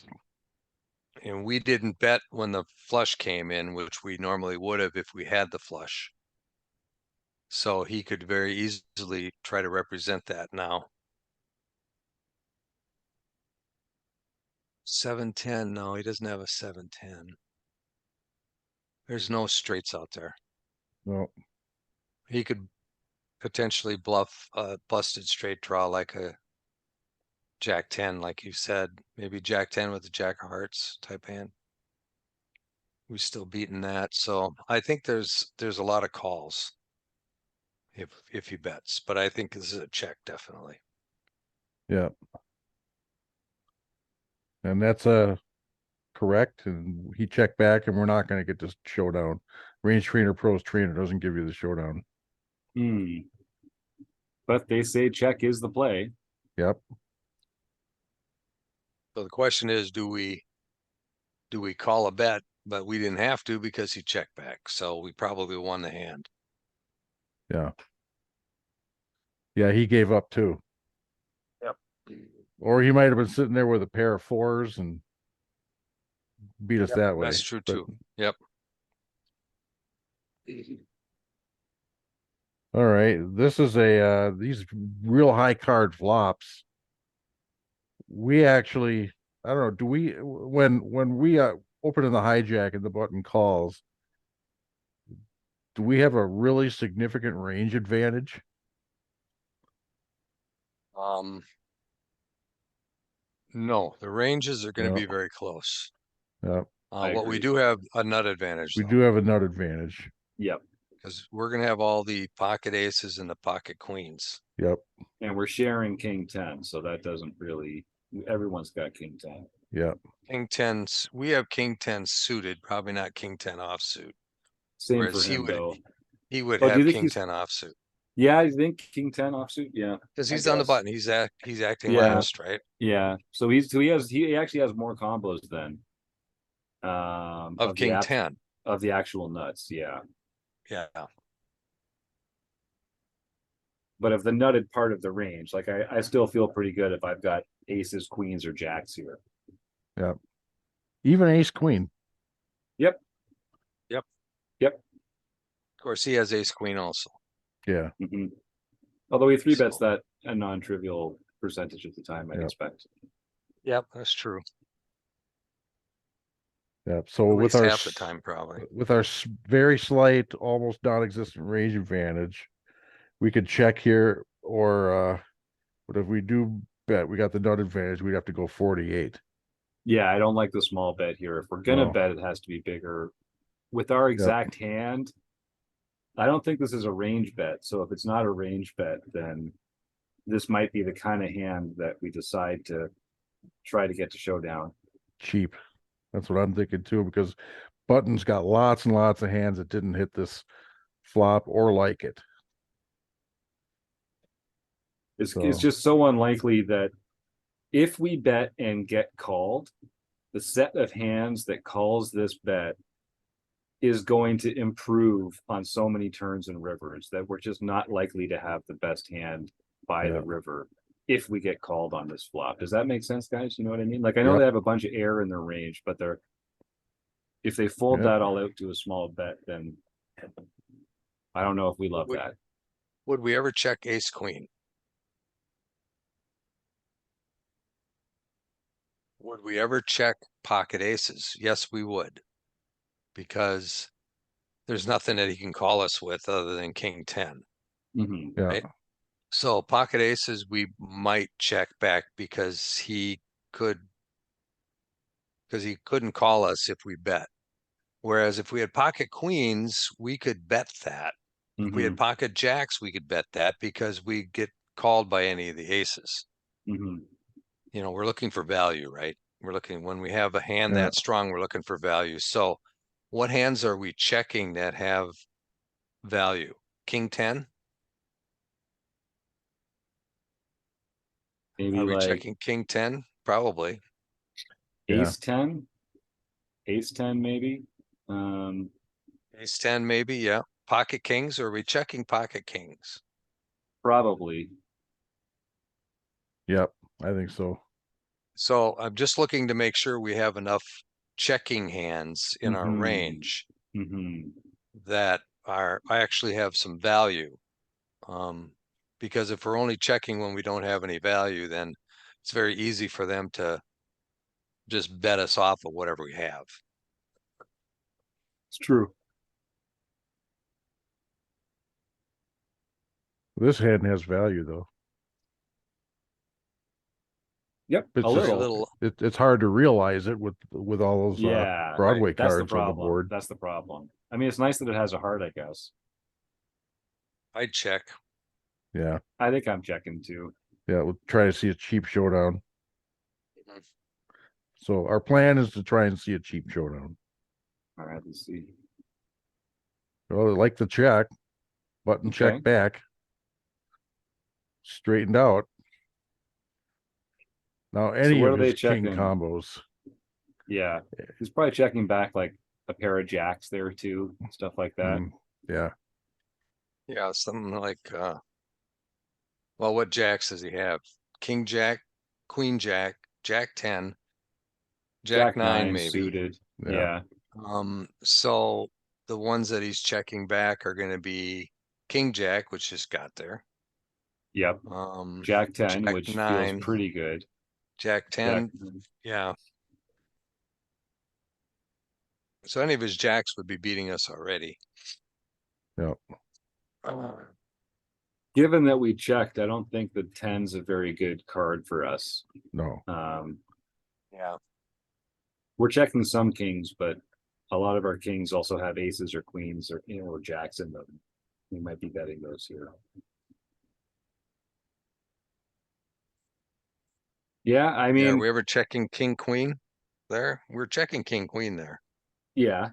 B: we didn't bet when the flush came in, which we normally would have if we had the flush. So he could very easily try to represent that now. 7-10. No, he doesn't have a 7-10. There's no straights out there.
A: No.
B: He could potentially bluff a busted straight draw like a Jack 10, like you said, maybe Jack 10 with the Jack of Hearts type hand. We're still beating that. So I think there's a lot of calls if he bets, but I think this is a check, definitely.
A: Yeah. And that's correct. And he checked back, and we're not going to get this showdown. Range trainer pros trainer doesn't give you the showdown.
C: But they say check is the play.
A: Yep.
B: So the question is, do we call a bet? But we didn't have to because he checked back. So we probably won the hand.
A: Yeah. Yeah, he gave up too.
B: Yep.
A: Or he might have been sitting there with a pair of 4s and beat us that way.
B: That's true
A: But,
B: too. Yep.
A: All right. This is these real high card flops. We actually, I don't know, do we when we open in the hijack and the button calls, do we have a really significant range advantage?
B: No, the ranges are going to
A: No.
B: be very close.
A: Yeah.
C: I
B: But we
C: agree.
B: do have a nut advantage
A: We
B: though,
A: do have a nut advantage.
C: Yep.
B: because we're going to have all the pocket aces and the pocket queens.
A: Yep.
C: And we're sharing king 10, so that doesn't really, everyone's got king 10.
A: Yep.
B: King 10s, we have king 10 suited, probably not king 10 offsuit.
C: Same
B: Whereas
C: for him though.
B: he would
C: Oh, do you
B: have
C: think
B: king
C: he's,
B: 10 offsuit
C: yeah, I think king 10 offsuit? Yeah.
B: because
C: I
B: he's on the
C: guess.
B: button. He's acting
C: Yeah.
B: last, right?
C: Yeah. So he actually has more combos than
B: Of king 10.
C: of the actual nuts, yeah.
B: Yeah.
C: But of the nutted part of the range, like I still feel pretty good if I've got aces, queens, or jacks here.
A: Yep. Even ace queen.
C: Yep.
B: Yep.
C: Yep.
B: Of course, he has ace queen also.
A: Yeah.
C: Mm-hmm. Although he three bets
B: So,
C: that a non-trivial percentage of the time, I'd
A: Yep.
C: expect.
B: yep, that's true.
A: Yep. So
B: At
A: with
B: least
A: our
B: half the time, probably.
A: with our very slight, almost non-existent range advantage, we could check here, or but if we do bet, we got the nut advantage, we'd have to go 48.
C: Yeah, I don't like the small bet here. If we're gonna
A: No.
C: bet, it has to be bigger. With our exact hand, I don't think this is a range bet. So if it's not a range bet, then this might be the kind of hand that we decide to try to get to showdown.
A: Cheap. That's what I'm thinking too, because Button's got lots and lots of hands that didn't hit this flop or like it.
C: It's
A: So,
C: just so unlikely that if we bet and get called, the set of hands that calls this bet is going to improve on so many turns and rivers that we're just not likely to have the best hand by
A: Yeah.
C: the river if we get called on this flop. Does that make sense, guys? You know what I mean? Like I know
A: Yep.
C: they have a bunch of air in their range, but they're if they fold
A: Yep.
C: that all out to a small bet, then I don't know if we love that.
B: Would we ever check ace queen? Would we ever check pocket aces? Yes, we would. Because there's nothing that he can call us with other than king 10.
C: Mm-hmm.
A: Yeah.
B: Right. So pocket aces, we might check back because he couldn't call us if we bet. Whereas if we had pocket queens, we could bet that. If we
C: Mm-hmm.
B: had pocket jacks, we could bet that because we get called by any of the aces.
C: Mm-hmm.
B: You know, we're looking for value, right? We're looking when we have a hand
A: Yeah.
B: that strong, we're looking for value. So what hands are we checking that have value? King 10?
C: Maybe
B: Are we
C: like
B: checking king 10? Probably.
A: Yeah.
C: ace 10, ace 10 maybe.
B: Ace 10, maybe, yeah. Pocket kings, or are we checking pocket kings?
C: Probably.
A: Yep. I think so.
B: So I'm just looking to make sure we have enough checking hands in our
C: Mhm.
B: range
C: Mm-hmm.
B: that I actually have some value. Because if we're only checking when we don't have any value, then it's very easy for them to just bet us off of whatever we have.
C: It's true.
A: This hand has value though.
C: Yep,
A: It's
C: a
A: just
C: little.
A: it's hard to realize it with all those
C: Yeah,
A: Broadway
C: right. That's the
A: cards on the
C: problem.
A: board.
C: That's the problem. I mean, it's nice that it has a heart, I guess.
B: I'd check.
A: Yeah.
C: I think I'm checking too.
A: Yeah. We'll try to see a cheap showdown.
B: Mhm.
A: So our plan is to try and see a cheap showdown.
C: All right, let's see.
A: Well, I like the check, button
C: Okay.
A: check back, straightened out. Now any
C: So what
A: of
C: are they
A: his king
C: checking?
A: combos.
C: Yeah, he's probably checking back like a pair of jacks there too, stuff like that.
A: Yeah.
B: Yeah, something like well, what jacks does he have? King Jack, Queen Jack, Jack 10, Jack 9 maybe.
C: suited.
A: Yeah.
C: Yeah.
B: So the ones that he's checking back are going to be king jack, which just got there.
C: Yep. Jack 10,
B: Jack
C: which
B: 9,
C: feels pretty good.
B: Jack 10, yeah. So any of his jacks would be beating us already.
A: Yep.
C: Given that we checked, I don't think the 10's a very good card for us.
A: No.
B: Yeah.
C: We're checking some kings, but a lot of our kings also have aces or queens or or jacks in them. We might be betting those here. Yeah, I
B: Yeah,
C: mean,
B: are we ever checking king queen there? We're checking king queen there
C: yeah,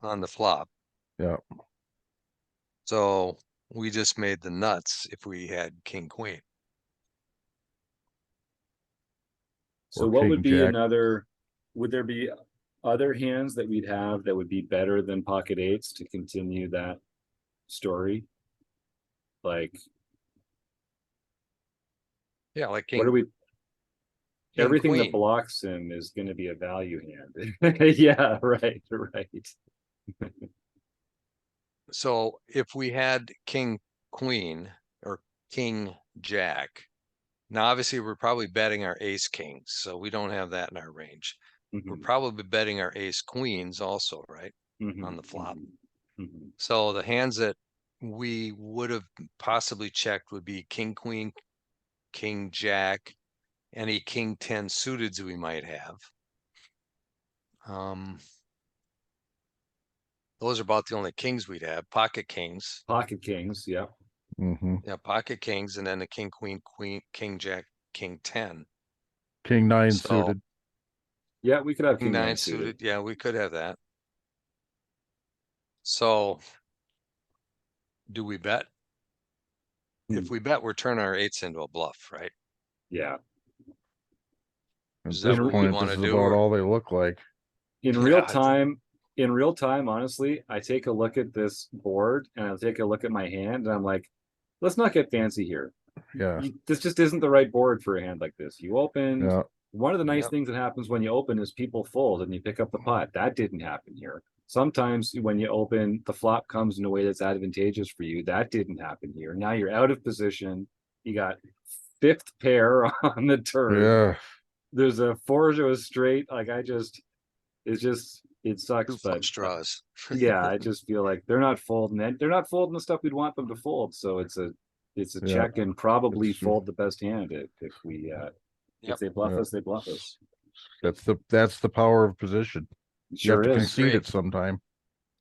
B: on the flop.
A: Yeah.
B: So we just made the nuts if we had king queen.
C: so
A: Or
C: what
A: king
C: would be
A: jack.
C: another, would there be other hands that we'd have that would be better than pocket eights to continue that story? Like,
B: Yeah, like
C: what are
B: king,
C: we,
B: king
C: everything that
B: queen.
C: blocks him is going to be a value hand. Yeah, right.
B: So if we had king queen or king jack, now obviously we're probably betting our ace kings, so we don't have that in our range. We're
C: Mhm,
B: probably betting our ace queens also, right?
C: mhm,
B: On the flop.
C: mhm.
B: So the hands that we would have possibly checked would be king queen, king jack, any king 10 suiteds we might have. Those are about the only kings we'd have. Pocket kings.
C: Pocket kings, yeah.
A: Mm-hmm.
B: Yeah, pocket kings, and then the king, queen, queen, king, jack, king 10.
A: King 9
B: So
A: suited.
C: Yeah, we could have
B: king
C: king 9
B: 9
C: suited.
B: suited. Yeah, we could have that. So do we bet? If we bet, we're turning our eights into a bluff, right?
C: Yeah.
A: At
B: Is
A: this
B: that what we
A: point,
B: want
A: this
B: to
A: is
B: do?
A: about
B: Or,
A: all they look like.
C: In real time, honestly, I take a look at this board and I take a look at my hand and I'm like, let's not get fancy here.
A: Yeah.
C: This just isn't the right board for a hand like this. You opened.
A: Yeah.
C: One of the nice
B: Yep.
C: things that happens when you open is people fold and you pick up the pot. That didn't happen here. Sometimes when you open, the flop comes in a way that's advantageous for you. That didn't happen here. Now you're out of position. You got fifth pair on the turn.
A: Yeah.
C: There's a four to a straight. Like it sucks,
B: two flush
C: but
B: draws.
C: yeah, I just feel like they're not folding it. They're not folding the stuff we'd want them to fold. So it's a
A: Yeah.
C: check and probably
A: It's-
C: fold the best hand if we
B: Yep.
C: if they bluff
A: Yeah.
C: us, they bluff us.
A: That's the power of position. You have
C: Sure
A: to
C: is.
A: concede
B: Great.
A: it sometime.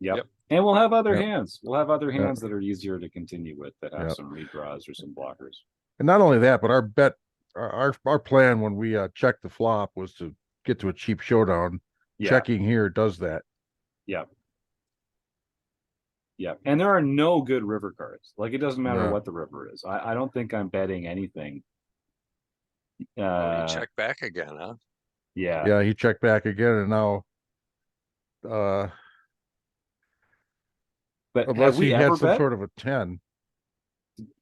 C: Yep.
B: Yep.
C: And we'll have other
A: Yep.
C: hands. We'll have other
A: Yep.
C: hands that are easier to continue with that have
A: Yep.
C: some redraws or some blockers.
A: And not only that, but our bet, our plan when we checked the flop was to get to a cheap showdown.
C: Yeah.
A: Checking here does that.
C: Yep. Yep. And there are no good river cards. Like it doesn't matter
A: No.
C: what the river is. I don't think I'm betting anything.
B: Oh, you check back again, huh?
C: Yeah.
A: Yeah, he checked back again, and now
C: But
A: unless
C: have we
A: he had
C: ever
A: some
C: bet?
A: sort of a 10.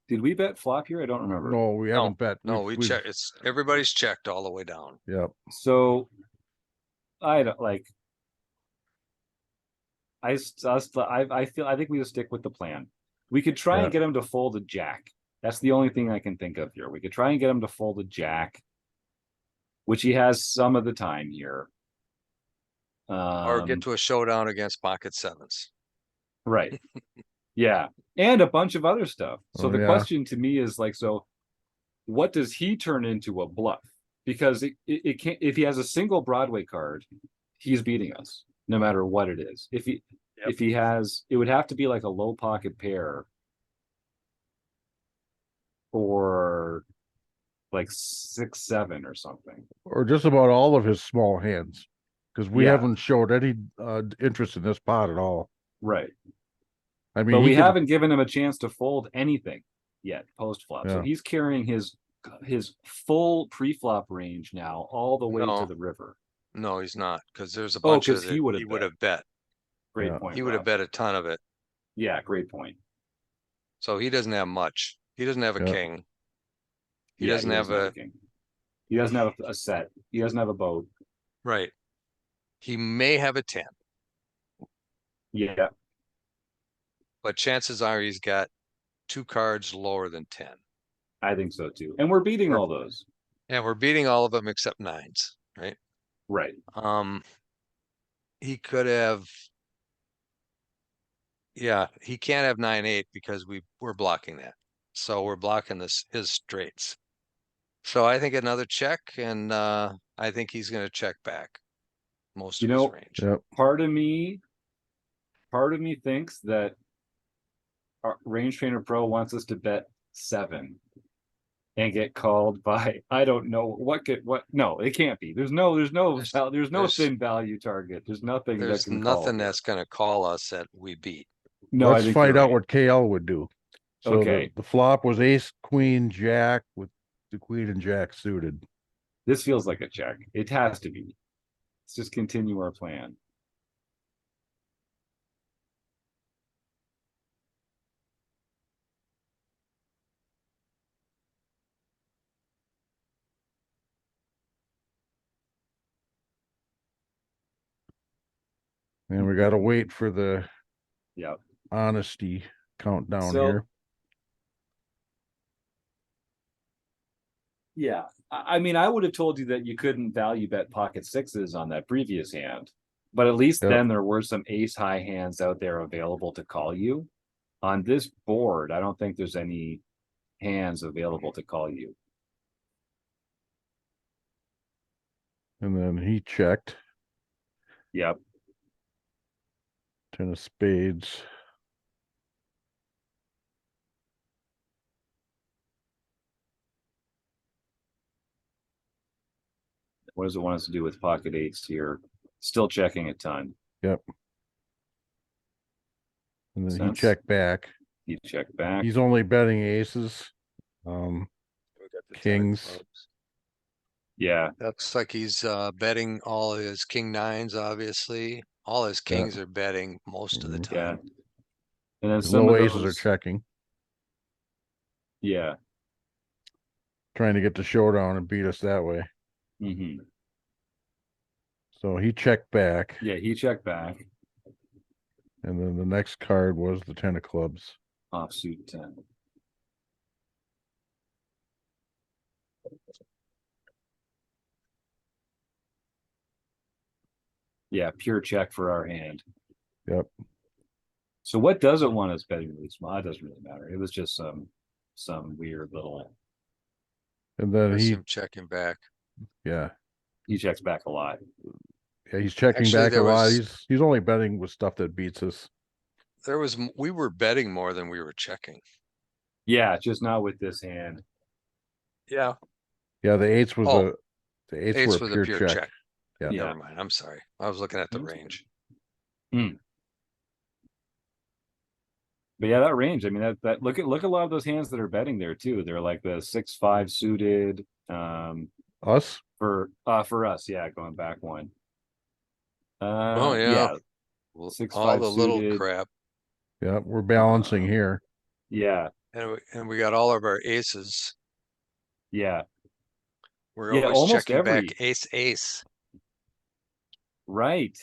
C: Did we bet flop here? I don't remember.
A: No, we haven't bet.
B: No, we
A: we've
B: check. It's everybody's checked all the way down.
A: Yep.
C: So I don't like. I think we just stick with the plan. We could try
A: Yeah.
C: and get him to fold a jack. That's the only thing I can think of here. We could try and get him to fold a jack, which he has some of the time here.
B: Or get to a showdown against pocket sevens.
C: Right. Yeah. And a bunch of other stuff. So
A: Oh,
C: the
A: yeah.
C: question to me is like, so what does he turn into a bluff? Because it can't, if he has a single Broadway card, he's beating us no matter what it is. If he has, it would have to be like a low pocket pair or like 6-7 or something.
A: Or just about all of his small hands, because we
C: Yeah.
A: haven't showed any interest in this pot at all.
C: Right.
A: I mean,
C: But
A: he
C: we
A: could-
C: haven't given him a chance to fold anything yet post flop. So
A: Yeah.
C: he's carrying his full pre-flop range now all the way
B: No.
C: to the river.
B: No, he's not, because there's a
C: Oh,
B: bunch of
C: 'cause
B: it
C: he would
B: he
C: have
B: would
C: bet.
B: have bet.
C: Great
A: Yeah.
C: point.
B: He would have
C: Rob.
B: bet a ton of it.
C: Yeah, great point.
B: So he doesn't have much. He doesn't have a
A: Yeah.
B: king. He
C: Yeah,
B: doesn't have a
C: king. He doesn't have a set. He doesn't have a boat.
B: right. He may have a 10.
C: Yeah.
B: but chances are he's got 2 cards lower than 10.
C: I think so too. And we're beating all those.
B: And we're beating all of them except 9s, right?
C: Right.
B: He could have, yeah, he can't have 9-8 because we're blocking that. So we're blocking his straights. So I think another check, and I think he's gonna check back most of his range.
A: Yep.
C: Part of me thinks that our Range Trainer Pro wants us to bet 7 and get called by I don't know what no, it can't be. There's no
B: there's-
C: thin value target. There's nothing that
B: There's
C: can call
B: nothing
C: here.
B: that's gonna call us that we beat.
C: No, I
A: Let's
C: think
A: find
C: you're
A: out
C: right.
A: what KL would do. So
C: Okay.
A: the flop was ace, queen, jack with the queen and jack suited.
C: This feels like a check. It has to be. Let's just continue our plan.
A: And we got to wait for the
C: Yep.
A: honesty countdown
C: So-
A: here.
C: Yeah. I mean, I would have told you that you couldn't value bet pocket 6s on that previous hand, but at least
A: Yep.
C: then there were some ace high hands out there available to call you. On this board, I don't think there's any hands available to call you.
A: And then he checked.
C: Yep.
A: 10 of spades.
C: What does it want us to do with pocket 8s here? Still checking a ton.
A: Yep. And then
C: Sense.
A: he checked back.
C: He checked back.
A: He's only betting aces.
B: We got the 10 of
A: Kings.
B: clubs.
C: Yeah.
B: Looks like he's betting all his king 9s, obviously. All his kings are betting most of the
A: Mhm.
C: Yeah.
B: time.
C: And then
A: The
C: some
A: low
C: of
A: aces are
C: those,
A: checking,
C: yeah.
A: trying to get the showdown and beat us that way.
C: Hmm.
A: So he checked back.
C: Yeah, he checked back.
A: And then the next card was the 10 of clubs.
C: Offsuit 10. Yeah, pure check for our hand.
A: Yep.
C: So what does it want us betting really small? It doesn't really matter. It was just some weird little.
A: And then
B: There's
A: he,
B: him checking back.
A: yeah,
C: He checks back a lot.
A: he's checking
B: Actually,
A: back a
B: there
A: lot.
B: was-
A: He's only betting with stuff that beats us.
B: We were betting more than we were checking.
C: Yeah, just not with this hand.
B: Yeah.
A: Yeah, the eights was
B: Oh,
A: the eights
B: 8s
A: were a
B: was
A: pure
B: a pure
A: check.
B: check.
A: Yeah.
C: Yeah.
B: Never mind. I'm sorry. I was looking at the
C: That's
B: range.
C: But yeah, that range. I mean, that look at a lot of those hands that are betting there too. They're like the 6-5 suited.
A: Us?
C: For us, yeah, going back one.
B: Oh yeah.
C: Yeah,
B: Well,
C: 6-5
B: all the little
C: suited.
B: crap.
A: Yeah, we're balancing here.
C: Yeah,
B: And we got all of our aces.
C: yeah,
B: We're
C: Yeah,
B: always
C: almost
B: checking
C: every-
B: back ace.
C: right.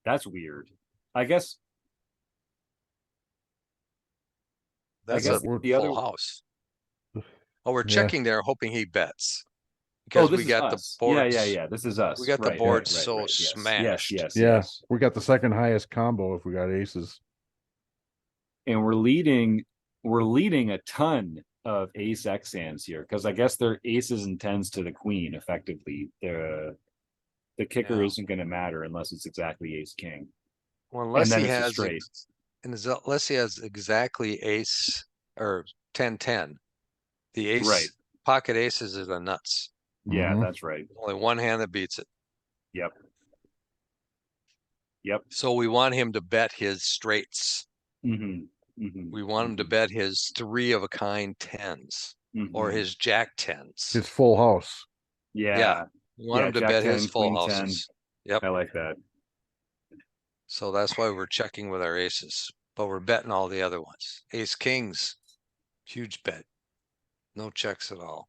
C: That's weird. I guess
B: That's
C: guess
B: a
C: the
B: full
C: other-
B: house. Oh, we're
A: Yeah.
B: checking there hoping he bets.
C: Oh,
B: Because
C: this
B: we
C: is
B: got
C: us.
B: the boards.
C: Yeah. This is us.
B: We got the
C: Right,
B: board
C: right,
B: so
C: right. Yes,
B: smashed.
A: Yeah,
C: yes.
A: we got the second highest combo if we got aces.
C: And we're leading a ton of ace X hands here because I guess they're aces and tens to the queen. Effectively, the kicker
B: Yeah.
C: isn't going to matter unless it's exactly ace king.
B: Well, unless
C: then
B: he
C: it's a
B: has
C: straight.
B: unless he has exactly ace or 10-10. The ace
C: Right.
B: pocket aces are the nuts.
C: Yeah,
A: Mhm.
C: that's right.
B: Only one hand that beats it.
C: Yep.
B: So we want him to bet his straights.
C: Mm-hmm.
B: We want him to bet his 3 of a kind 10s or his jack 10s.
A: It's full house.
C: Yeah.
B: We want him to
C: Jack
B: bet
C: 10,
B: his full
C: queen 10.
B: houses. Yep.
C: I like that.
B: So that's why we're checking with our aces, but we're betting all the other ones. Ace kings, huge bet. No checks at all.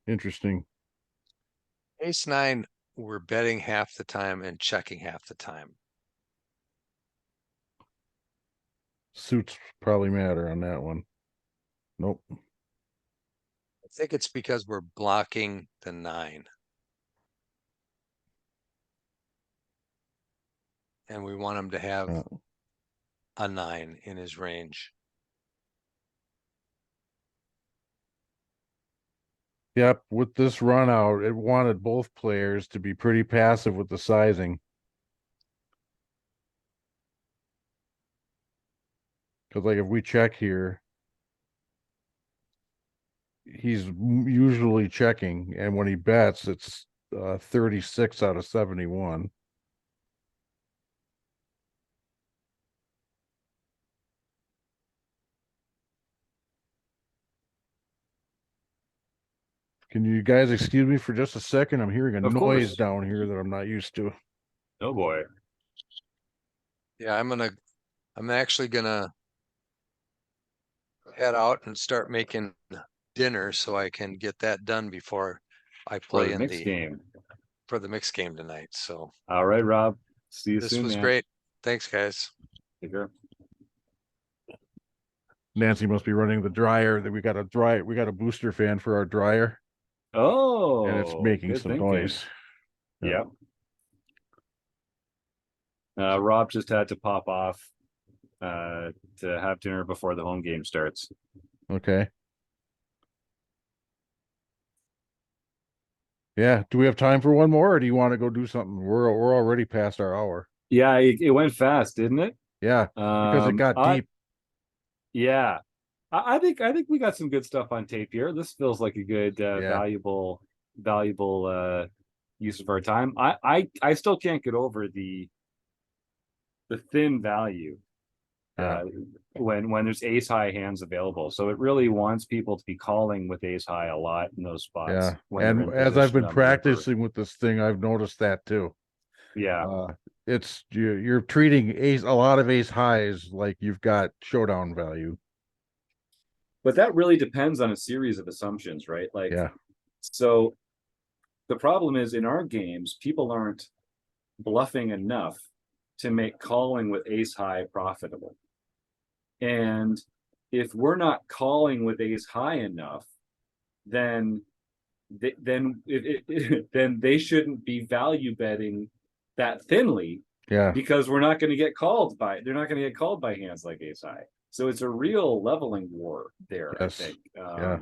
A: Interesting.
B: Ace 9, we're betting half the time and checking half the time.
A: Suits probably matter on that one. Nope.
B: I think it's because we're blocking the 9. And we want him to have
A: Yeah.
B: a 9 in his range.
A: Yep, with this run out, it wanted both players to be pretty passive with the sizing. Because like if we check here, he's usually checking, and when he bets, it's 36 out of 71. Can you guys excuse me for just a second? I'm hearing a
C: Of
A: noise
C: course.
A: down here that I'm not used to.
C: Oh boy.
B: Yeah, I'm actually gonna head out and start making dinner so I can get that done before I
C: For
B: play
C: the
B: in
C: mixed game.
B: for the mixed game tonight. So
C: All right, Rob. See you
B: this
C: soon,
B: was
C: man.
B: great. Thanks, guys.
C: Take care.
A: Nancy must be running the dryer. That we got a booster fan for our dryer, and it's
C: Oh,
A: making
C: good
A: some
C: thinking.
A: noise.
C: Yeah. Rob just had to pop off to have dinner before the home game starts.
A: Okay. Yeah. Do we have time for one more, or do you want to go do something? We're already past our hour.
C: Yeah, it went fast, didn't it?
A: Yeah, because it got deep.
C: Yeah. I think we got some good stuff on tape here. This feels like a good
A: Yeah.
C: valuable use of our time. I still can't get over the thin value
A: Yeah.
C: when there's ace high hands available. So it really wants people to be calling with ace high a lot in those spots.
A: Yeah.
C: When they're
A: And
C: in
A: as I've
C: position
A: been
C: on the river.
A: practicing with this thing, I've noticed that too.
C: Yeah.
A: It's you're treating a lot of ace highs like you've got showdown value.
C: But that really depends on a series of assumptions, right? Like,
A: Yeah.
C: so the problem is in our games, people aren't bluffing enough to make calling with ace high profitable. And if we're not calling with ace high enough, then then they shouldn't be value betting that thinly.
A: Yeah.
C: Because we're not going to get called by they're not going to get called by hands like ace high. So it's a real leveling war there,
A: Yes.
C: I think.
A: Yeah.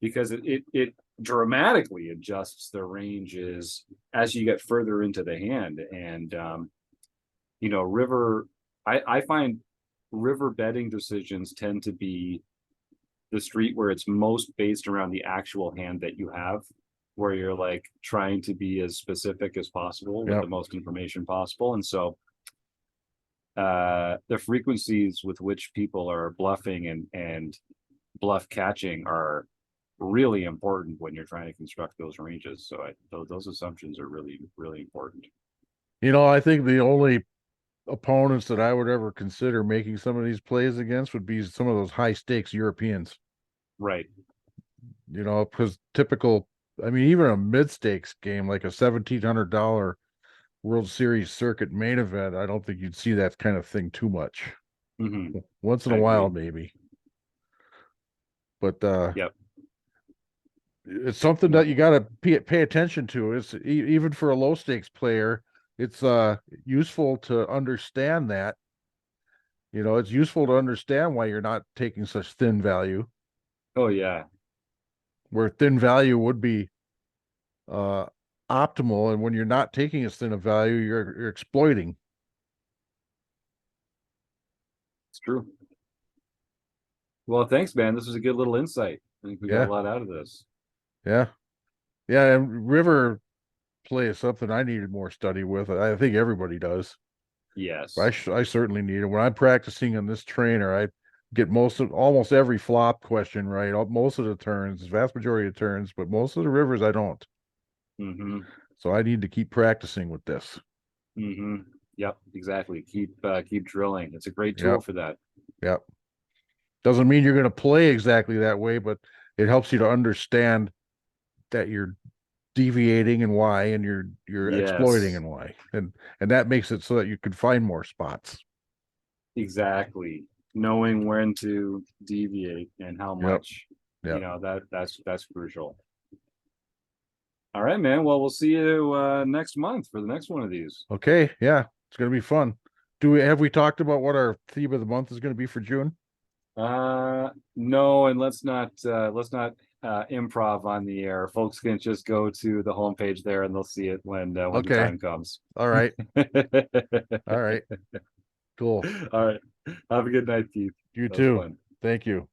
C: Because it dramatically adjusts the ranges as you get further into the hand. And river, I find river betting decisions tend to be the street where it's most based around the actual hand that you have, where you're like trying to be as specific as possible with the most information possible. And so the frequencies with which people are bluffing and bluff catching are really important when you're trying to construct those ranges. So those assumptions are really, really important.
A: I think the only opponents that I would ever consider making some of these plays against would be some of those high stakes Europeans.
C: Right.
A: Because even a mid stakes game like a $1,700 World Series circuit main event, I don't think you'd see that kind of thing too much.
C: Mm-hmm.
A: Once in a while, maybe. But
C: yep.
A: It's something that you got to pay attention to. It's even for a low stakes player, it's useful to understand that. It's useful to understand why you're not taking such thin value.
C: Oh yeah.
A: Where thin value would be optimal, and when you're not taking as thin a value, you're exploiting.
C: It's true. Well, thanks, man. This was a good little insight. I think we got a lot out of this.
A: Yeah. Yeah, and river play is something I needed more study with. I think everybody does.
C: Yes.
A: I certainly need it. When I'm practicing on this trainer, I get almost every flop question right. Most of the turns, vast majority of turns, but most of the rivers I don't.
C: Mm-hmm.
A: So I need to keep practicing with this.
C: Mm-hmm. Yep, exactly. Keep drilling. It's a great tool for that.
A: Yep. Doesn't mean you're going to play exactly that way, but it helps you to understand that you're deviating and why, and you're exploiting
C: Yes.
A: and why, and that makes it so that you can find more spots.
C: Exactly. Knowing when to deviate and how much,
A: Yep.
C: you know, that's crucial. All right, man. Well, we'll see you next month for the next one of these.
A: Okay, yeah, it's gonna be fun. Have we talked about what our theme of the month is gonna be for June?
C: No, and let's not improv on the air. Folks can just go to the homepage there and they'll see it when the
A: Okay.
C: time comes.
A: All right. All right. Cool.
C: All right. Have a good night, Keith.
A: You
C: That was
A: too.
C: fun.
A: Thank you.